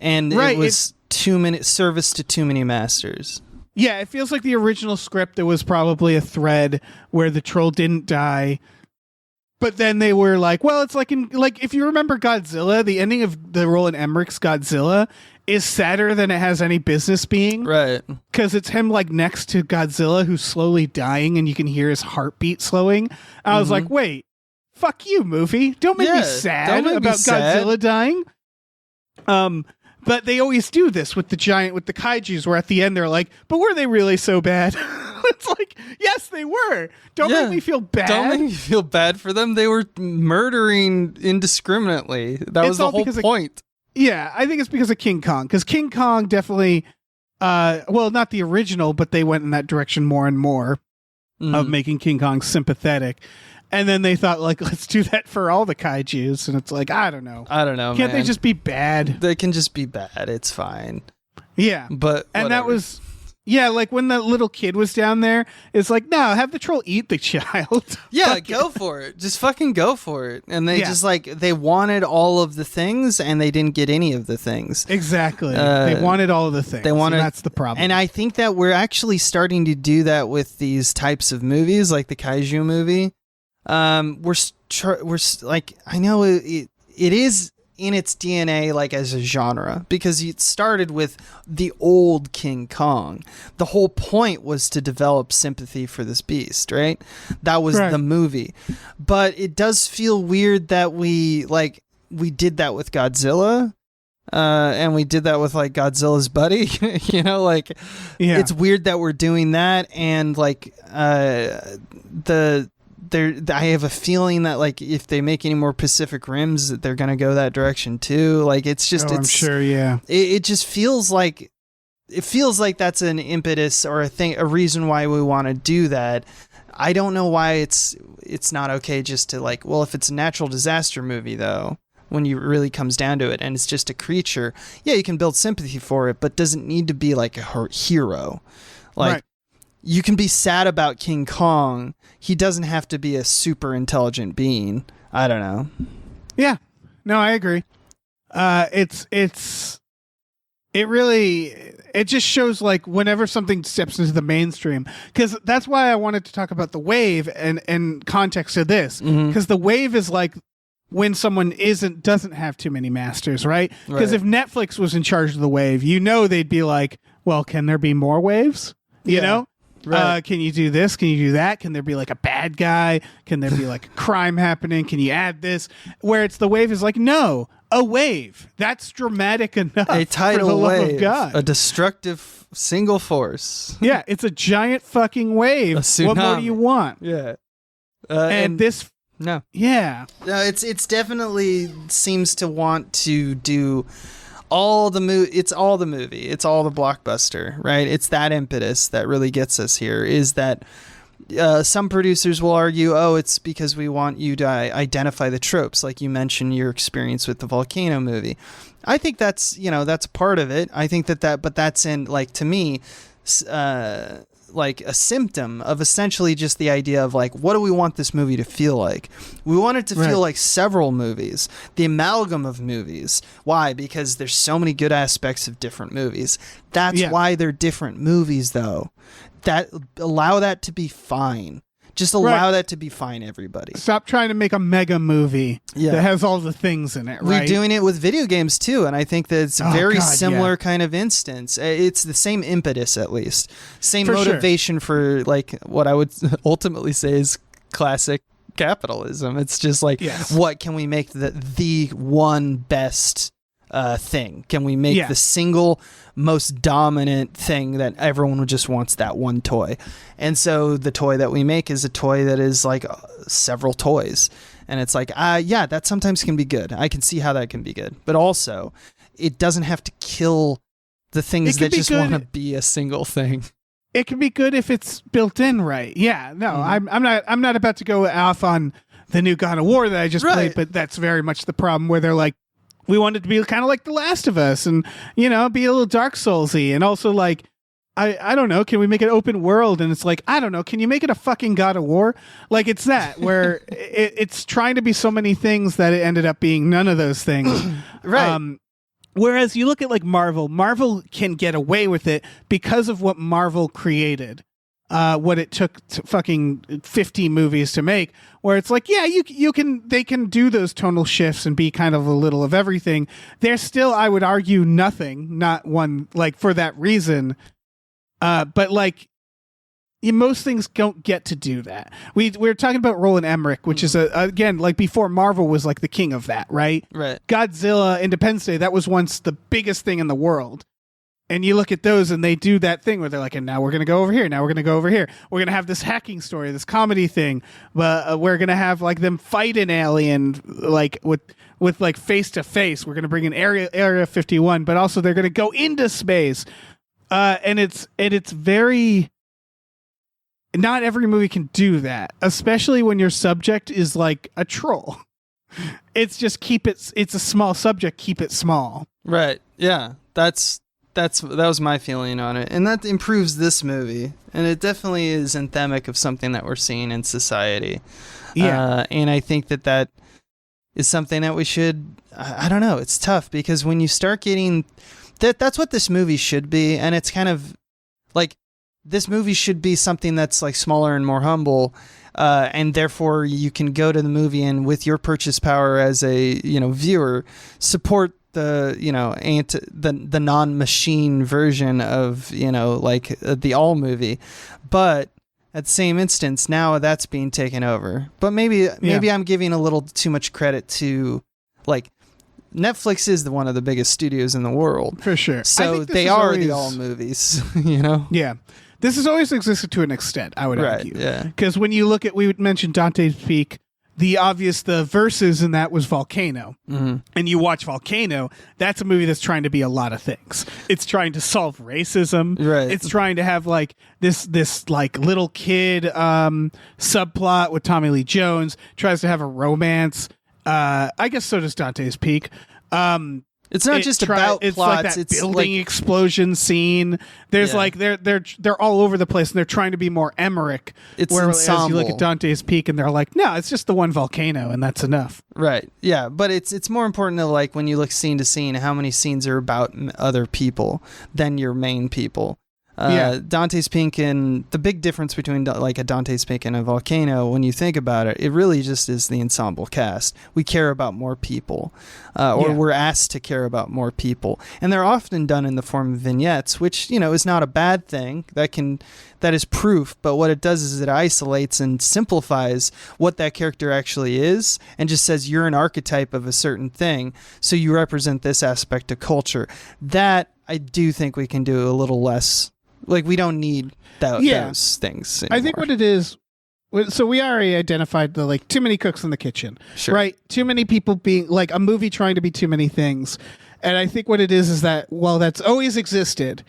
S3: and
S2: Right,
S3: it was too many service to too many masters.
S2: Yeah, it feels like the original script. There was probably a thread where the troll didn't die, but then they were like, "Well, it's like if you remember Godzilla, the ending of the Roland Emmerich's Godzilla is sadder than it has any business being,
S3: Right.
S2: because it's him like next to Godzilla who's slowly dying, and you can hear his heartbeat slowing." I was like, "Wait, fuck you, movie! Don't make me
S3: Yeah,
S2: sad
S3: don't make me
S2: about
S3: sad."
S2: Godzilla dying." But they always do this with the kaijus, where at the end they're like, "But were they really so bad?" It's like, yes, they were. Don't
S3: Yeah.
S2: make me feel bad.
S3: Don't make me feel bad for them. They were murdering indiscriminately. That was
S2: It's
S3: the
S2: all
S3: whole
S2: because of-
S3: point.
S2: Yeah, I think it's because of King Kong. Because King Kong definitely, well, not the original, but they went in that direction more and more of making King Kong sympathetic. And then they thought, like, let's do that for all the kaijus. And it's like, I don't know.
S3: I don't know,
S2: Can't
S3: man.
S2: they just be bad?
S3: They can just be bad. It's fine.
S2: Yeah.
S3: But
S2: And that
S3: whatever.
S2: was, yeah, like when the little kid was down there, it's like, no, have the troll eat the child.
S3: Yeah,
S2: Fuck
S3: go for it. Just fucking go for it. And they
S2: Yeah.
S3: just like they wanted all of the things and they didn't get any of the things.
S2: Exactly. They wanted all of the things.
S3: They wanted
S2: and that's the problem.
S3: And I think that we're actually starting to do that with these types of movies, like the kaiju movie. Like I know it is in its DNA, like as a genre, because it started with the old King Kong. The whole point was to develop sympathy for this beast, right? That was
S2: Right.
S3: the movie. But it does feel weird that we did that with Godzilla. And we did that with like Godzilla's buddy, you know, like
S2: Yeah.
S3: it's weird that we're doing that. And like, I have a feeling that like if they make any more Pacific Rims, that they're gonna go that direction too. Like it's just,
S2: I'm sure, yeah.
S3: it just feels like that's an impetus or a reason why we want to do that. I don't know why it's not okay just to like, well, if it's a natural disaster movie though, when it really comes down to it, and it's just a creature, yeah, you can build sympathy for it, but doesn't need to be like a hero. Like
S2: Right.
S3: you can be sad about King Kong. He doesn't have to be a super intelligent being. I don't know.
S2: Yeah. No, I agree. It just shows like whenever something steps into the mainstream, because that's why I wanted to talk about the wave and context of this, because the wave is like when someone doesn't have too many masters, right? Because if Netflix was in charge of the wave, you know, they'd be like, well, can there be more waves? You know?
S3: Right.
S2: Can you do this? Can you do that? Can there be like a bad guy? Can there be like a crime happening? Can you add this? Where it's the wave is like, no, a wave. That's dramatic enough.
S3: A tidal
S2: for the love
S3: wave,
S2: of God.
S3: a destructive single force.
S2: Yeah, it's a giant fucking wave.
S3: A
S2: What more
S3: tsunami.
S2: do you want?
S3: Yeah.
S2: And this,
S3: no,
S2: yeah,
S3: it's definitely seems to want to do it's all the movie. It's all the blockbuster, right? It's that impetus that really gets us here, is that some producers will argue, oh, it's because we want you to identify the tropes, like you mentioned your experience with the Volcano movie. I think that's part of it. I think but that's in, like, to me, like a symptom of essentially just the idea of, like, what do we want this movie to feel like? We want it to feel like several movies, the amalgam of movies. Why? Because there's so many good aspects of different movies. That's why they're different movies, though. That allow that to be fine. Just allow that to be fine, everybody.
S2: Stop trying to make a mega movie that has all the things in it, right?
S3: We're doing it with video games, too, and I think that it's a very similar kind of instance. It's the same impetus, at least. Same motivation for, like, what I would ultimately say is classic capitalism. It's just like, what can we make the one best thing? Can we make the single most dominant thing that everyone just wants, that one toy? And so the toy that we make is a toy that is like several toys, and it's like that sometimes can be good. I can see how that can be good, but also it doesn't have to kill the things that just want to be a single thing.
S2: It can be good if it's built in right. I'm not about to go off on the new God of War that I just played, but that's very much the problem, where they're like, we wanted to be kind of like The Last of Us, and, you know, be a little Dark Souls-y, and also, like, I don't know, can we make it open world? And it's like, I don't know, can you make it a fucking God of War? Like, it's that, where it's trying to be so many things that it ended up being none of those things. Whereas you look at, like, Marvel can get away with it because of what Marvel created. What it took to fucking 50 movies to make, where it's like, they can do those tonal shifts and be kind of a little of everything. They're still, I would argue, nothing, not one, like, for that reason. But, like, most things don't get to do that. We're talking about Roland Emmerich, which is again, like, before Marvel was like the king of that, right? Godzilla, Independence Day, that was once the biggest thing in the world. And you look at those and they do that thing where they're like, and now we're going to go over here. Now we're going to go over here. We're going to have this hacking story, this comedy thing. But we're going to have, like, them fight an alien, like, with like face to face. We're going to bring in Area 51, but also they're going to go into space. And it's very, not every movie can do that, especially when your subject is like a troll. It's just it's a small subject, keep it small.
S3: Right. Yeah. That was my feeling on it, and that improves this movie, and it definitely is anthemic of something that we're seeing in society. And I think that is something that we should. I don't know. It's tough because when you start getting that's what this movie should be, and it's kind of like this movie should be something that's like smaller and more humble. And therefore, you can go to the movie and, with your purchase power as a viewer, support the the non-machine version of the All movie. But at the same instance, now that's being taken over. But maybe I'm giving a little too much credit to, like, Netflix is one of the biggest studios in the world,
S2: for sure.
S3: So they are the All movies,
S2: Yeah. This has always existed to an extent, I would argue.
S3: Yeah.
S2: Because when you look at, we would mention Dante's Peak, the verses in that was Volcano.
S3: Mm-hmm.
S2: And you watch Volcano, that's a movie that's trying to be a lot of things. It's trying to solve racism.
S3: Right.
S2: It's trying to have, like, this like little kid subplot with Tommy Lee Jones, tries to have a romance. I guess so does Dante's Peak.
S3: It's not just about
S2: it's
S3: plots.
S2: Like that
S3: it's
S2: building explosion scene. There's like they're all over the place, and they're trying to be more Emmerich.
S3: It's
S2: whereas you look at Dante's Peak, and they're like, no, it's just the one volcano, and that's enough.
S3: Right. Yeah, but it's more important to, like, when you look scene to scene, how many scenes are about other people than your main people. Dante's Peak, and the big difference between like a Dante's Peak and a Volcano, when you think about it, it really just is the ensemble cast. We care about more people, or we're asked to care about more people, and they're often done in the form of vignettes, which is not a bad thing. That is proof, but what it does is it isolates and simplifies what that character actually is, and just says you're an archetype of a certain thing, so you represent this aspect of culture. That I do think we can do a little less. Like, we don't need those things anymore.
S2: I think what it is, So we already identified the like too many cooks in the kitchen,
S3: Sure.
S2: right? Too many people being like a movie trying to be too many things. And I think what it is that while that's always existed,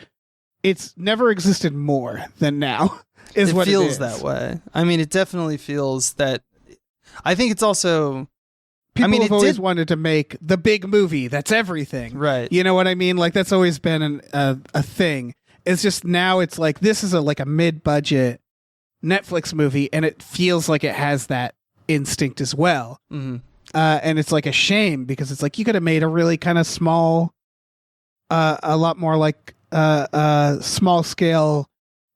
S2: it's never existed more than now. Is
S3: It
S2: what
S3: feels
S2: it is.
S3: that way. I mean, it definitely feels that. I think it's also.
S2: People have always wanted to make the big movie that's everything.
S3: Right.
S2: You know what I mean? Like that's always been a thing. It's just now it's like this is like a mid-budget Netflix movie, and it feels like it has that instinct as well.
S3: Mm-hmm.
S2: And it's like a shame because it's like you could have made a really kind of small, a lot more like small scale,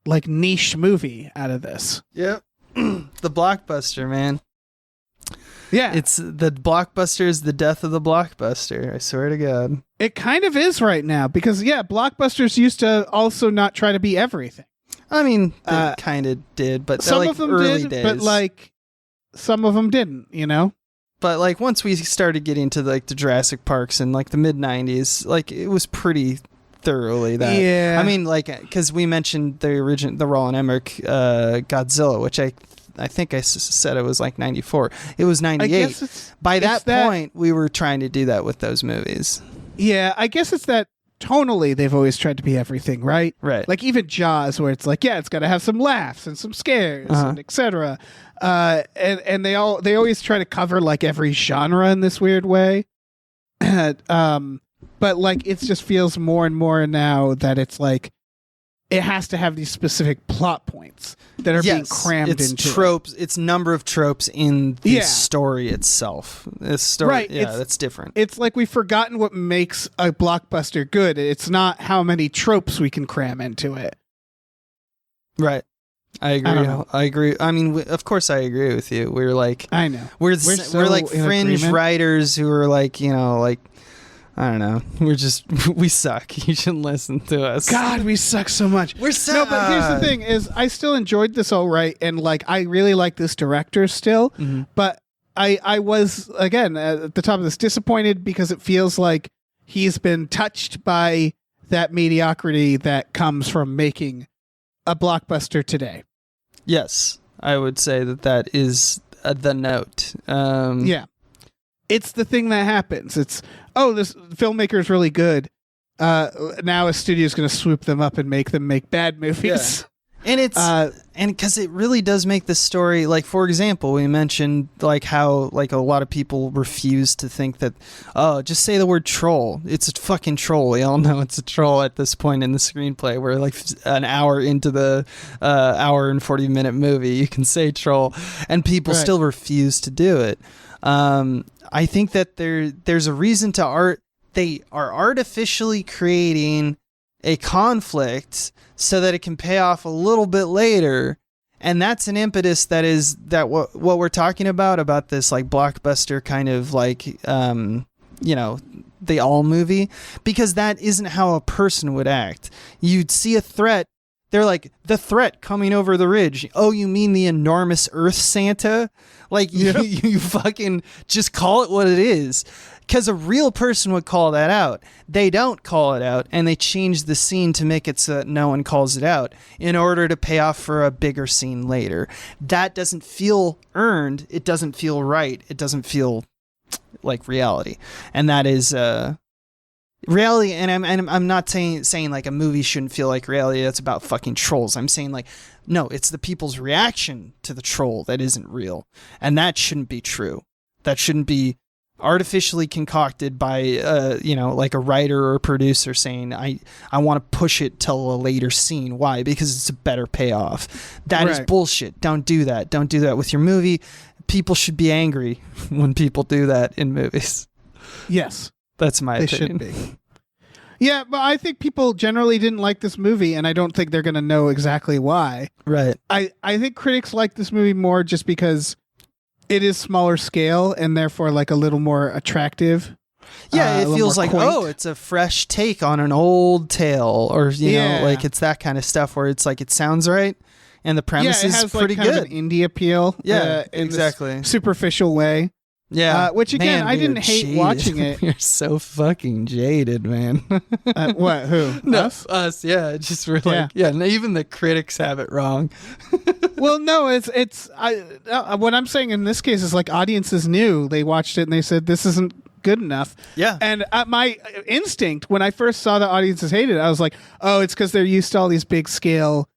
S2: like niche movie out of this.
S3: Yep. The blockbuster, man.
S2: Yeah,
S3: It's the blockbuster is the death of the blockbuster. I swear to God.
S2: it kind of is right now because blockbusters used to also not try to be everything.
S3: I mean, they kind of did, but
S2: Some
S3: like
S2: of them
S3: early
S2: did,
S3: days.
S2: but like some of them didn't. You know.
S3: But like once we started getting to like the Jurassic Parks in like the mid '90s, like it was pretty thoroughly that.
S2: Yeah.
S3: I mean, like because we mentioned the Roland Emmerich Godzilla, which I think I said it was like 94. It was 98. By that point, we were trying to do that with those movies.
S2: Yeah, I guess it's that tonally they've always tried to be everything, right?
S3: Right.
S2: Like even Jaws, where it's like, it's got to have some laughs and some scares and etc. And they always try to cover like every genre in this weird way. But like it just feels more and more now that it's like it has to have these specific plot points that are being crammed into
S3: tropes. It's number of tropes in the story itself. This story,
S2: right?
S3: That's different.
S2: It's like we've forgotten what makes a blockbuster good. It's not how many tropes we can cram into it.
S3: Right. I agree. I agree. I mean, of course, I agree with you. We're like,
S2: I know
S3: we're
S2: so
S3: like
S2: in
S3: fringe
S2: agreement.
S3: writers who are like, like. I don't know. We suck. You shouldn't listen to us.
S2: God, we suck so much.
S3: We're so.
S2: No, but here's the thing: is I still enjoyed this all right, and like I really like this director still.
S3: Mm-hmm.
S2: But I was again at the top of this disappointed because it feels like he's been touched by that mediocrity that comes from making a blockbuster today.
S3: Yes, I would say that is the note.
S2: Yeah. It's the thing that happens. It's, this filmmaker is really good. Now a studio is going to swoop them up and make them make bad movies.
S3: Yeah. And it's and because it really does make the story, like for example, we mentioned like how like a lot of people refuse to think that just say the word troll. It's a fucking troll. We all know it's a troll at this point in the screenplay. We're like an hour into the hour and 40-minute movie. You can say troll, and people still refuse to do it. I think that there's a reason to they are artificially creating a conflict so that it can pay off a little bit later, and that's an impetus that what we're talking about this like blockbuster kind of like the all movie, because that isn't how a person would act. You'd see a threat. They're like, the threat coming over the ridge. Oh, you mean the enormous Earth Santa? Like, you fucking just call it what it is. Because a real person would call that out. They don't call it out, and they change the scene to make it so that no one calls it out in order to pay off for a bigger scene later. That doesn't feel earned. It doesn't feel right. It doesn't feel like reality. And that is... reality, and I'm not saying like a movie shouldn't feel like reality. That's about fucking trolls. I'm saying like, no, it's the people's reaction to the troll that isn't real, and that shouldn't be true. That shouldn't be artificially concocted by like a writer or a producer saying I want to push it till a later scene. Why? Because it's a better payoff. That is bullshit. Don't do that. Don't do that with your movie. People should be angry when people do that in movies.
S2: Yes.
S3: That's my opinion.
S2: They should be. Yeah, but I think people generally didn't like this movie, and I don't think they're going to know exactly why.
S3: Right.
S2: I think critics like this movie more just because it is smaller scale and therefore like a little more attractive.
S3: Yeah, it feels like,
S2: quaint.
S3: it's a fresh take on an old tale, or you know, like it's that kind of stuff where it's like it sounds right and the premise
S2: it
S3: is
S2: has
S3: pretty
S2: like kind
S3: good.
S2: of an indie appeal.
S3: Yeah,
S2: in
S3: exactly.
S2: this superficial way.
S3: Yeah.
S2: Which again,
S3: Man,
S2: I didn't
S3: we're
S2: hate
S3: jaded.
S2: watching it.
S3: You're so fucking jaded, man.
S2: What? Who?
S3: No,
S2: Us?
S3: us. Yeah. Just we're like, yeah. And even the critics have it wrong.
S2: Well, no, what I'm saying in this case is like audiences knew, they watched it and they said this isn't good enough.
S3: Yeah.
S2: And my instinct when I first saw the audiences hated it, I was like, oh, it's because they're used to all these big scale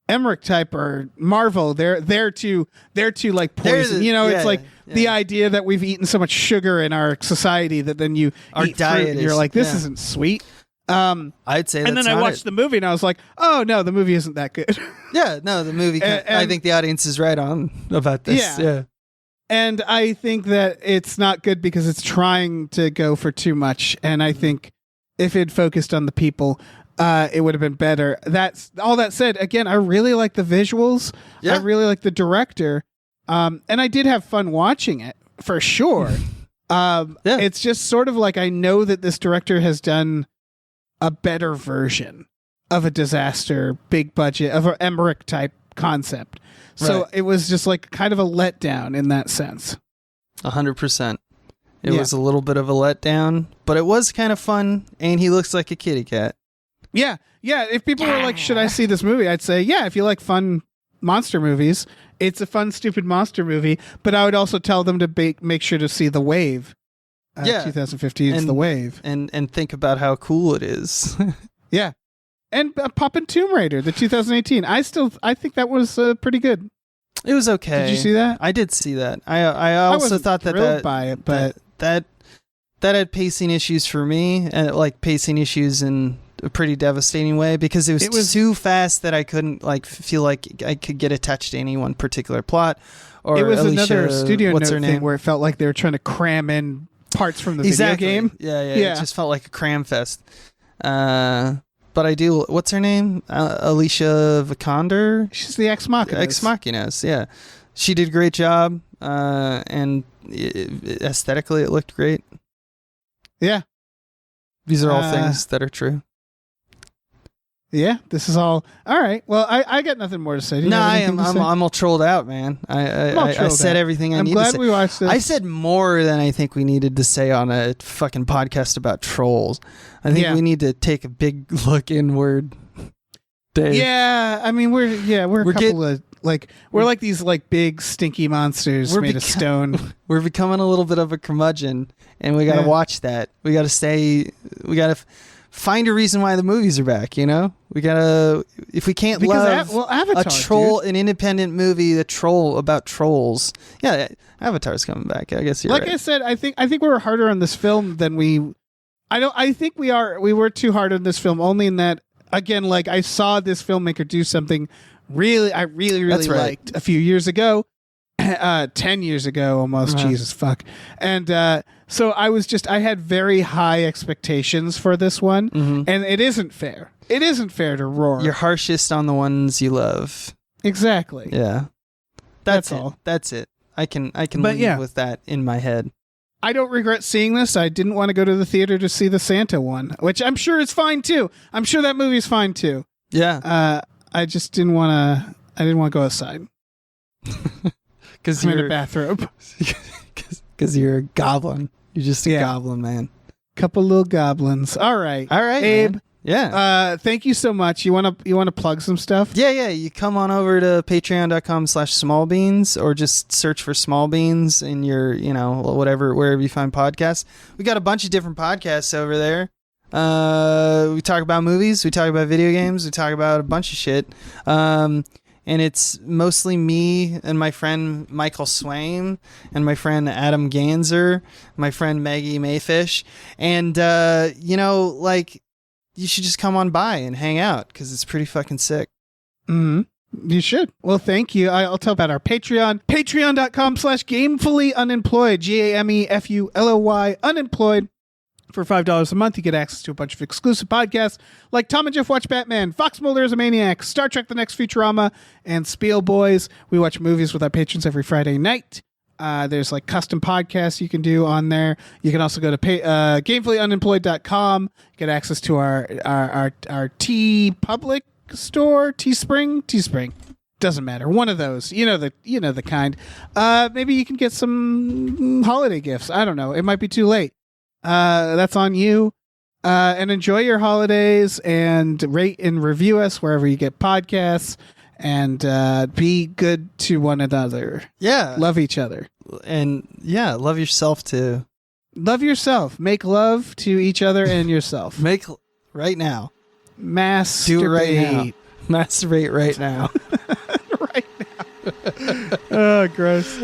S2: Emmerich type or Marvel. They're too like poison. It's like the idea that we've eaten so much sugar in our society that then you
S3: Our
S2: eat
S3: diet
S2: fruit and you're
S3: is-
S2: like, this
S3: yeah.
S2: isn't sweet.
S3: I'd say that's
S2: And then I
S3: not
S2: watched
S3: it.
S2: the movie and I was like, oh no, the movie isn't that good.
S3: Yeah, no, the movie. I
S2: And-
S3: think the audience is right on about this.
S2: Yeah.
S3: Yeah.
S2: And I think that it's not good because it's trying to go for too much. And I think if it focused on the people, it would have been better. That's all that said. Again, I really like the visuals.
S3: Yeah.
S2: I really like the director. And I did have fun watching it for sure. It's just sort of like I know that this director has done a better version of a disaster, big budget, of an Emmerich type concept. So
S3: Right.
S2: it was just like kind of a letdown in that sense.
S3: 100%. It
S2: Yeah.
S3: was a little bit of a letdown, but it was kind of fun, and he looks like a kitty cat.
S2: Yeah. Yeah. If people were like, should I see this movie? I'd say, yeah, if you like fun monster movies, it's a fun, stupid monster movie. But I would also tell them to make sure to see The Wave. 2015's The Wave.
S3: And think about how cool it is.
S2: Yeah. And Poppin' Tomb Raider, the 2018. I think that was pretty good.
S3: It was okay.
S2: Did you see that?
S3: I did see that. I also
S2: wasn't
S3: thought that
S2: thrilled by it, but
S3: that had pacing issues for me, and like pacing issues in a pretty devastating way because it was too fast that I couldn't like feel like I could get attached to any one particular plot. Or
S2: it was
S3: Alicia,
S2: another studio
S3: what's
S2: note
S3: her
S2: thing
S3: name?
S2: where it felt like they were trying to cram in parts from the
S3: Exactly.
S2: video game.
S3: Yeah.
S2: Yeah.
S3: It just felt like a cram fest. But I do. What's her name? Alicia Vikander.
S2: She's the Ex Machina.
S3: Ex Machinas. Yeah, she did a great job. And aesthetically, it looked great.
S2: Yeah.
S3: These are all things that are true.
S2: Yeah, this is all right. Well, I got nothing more to say. Do you
S3: No,
S2: have anything to say?
S3: I'm all trolled out, man. I said everything I
S2: I'm
S3: need
S2: glad
S3: to say.
S2: we watched this.
S3: I said more than I think we needed to say on a fucking podcast about trolls. I think
S2: Yeah.
S3: we need to take a big look inward. Dave.
S2: Yeah, I mean we're a couple of like we're like these like big stinky monsters made of stone.
S3: We're becoming a little bit of a curmudgeon, and we got to watch that. We got to find a reason why the movies are back. You know, we gotta if we can't love
S2: Avatar,
S3: a troll,
S2: dude.
S3: an independent movie, a troll about trolls. Yeah, Avatar's coming back. I guess you're
S2: Like
S3: right.
S2: I said, I think we were harder on this film than we. I think we were too hard on this film only in that again, like I saw this filmmaker do something really
S3: That's right.
S2: liked a few years ago, 10 years ago almost. Jesus fuck, and so I had very high expectations for this one, and it isn't fair. It isn't fair to Roar.
S3: You're harshest on the ones you love.
S2: Exactly.
S3: Yeah,
S2: That's
S3: it.
S2: all.
S3: That's it. I can
S2: But
S3: live
S2: yeah.
S3: with that in my head.
S2: I don't regret seeing this. I didn't want to go to the theater to see the Santa one, which I'm sure is fine too. I'm sure that movie's fine too.
S3: Yeah,
S2: I just didn't want to. I didn't want to go outside.
S3: because
S2: I'm in
S3: you're
S2: a bathrobe.
S3: because you're a goblin. You're just a goblin, man.
S2: Couple little goblins. All right, Abe.
S3: man. Yeah.
S2: Thank you so much. You want to plug some stuff?
S3: Yeah. You come on over to patreon.com/smallbeans or just search for Small Beans in your, wherever you find podcasts. We got a bunch of different podcasts over there. We talk about movies. We talk about video games. We talk about a bunch of shit. And it's mostly me and my friend Michael Swain and my friend Adam Ganzer, my friend Maggie Mayfish. And, you should just come on by and hang out because it's pretty fucking sick.
S2: Mm-hmm. You should. Well, thank you. I'll tell about our Patreon. Patreon.com/gamefully unemployed. GAMEFULOY unemployed. For $5 a month, you get access to a bunch of exclusive podcasts like Tom and Jeff Watch Batman, Fox Mulder is a Maniac, Star Trek The Next Futurama, and Spiel Boys. We watch movies with our patrons every Friday night. There's like custom podcasts you can do on there. You can also go to gamefullyunemployed.com, get access to our T Public store, Teespring. Doesn't matter. One of those. You know the kind. Maybe you can get some holiday gifts. I don't know. It might be too late. That's on you. And enjoy your holidays and rate and review us wherever you get podcasts. And be good to one another.
S3: Yeah.
S2: Love each other.
S3: And yeah, love yourself too.
S2: Love yourself. Make love to each other and yourself.
S3: Make right now.
S2: Masturbate.
S3: Do it right now. Masturbate right now.
S2: Right now. Oh, gross.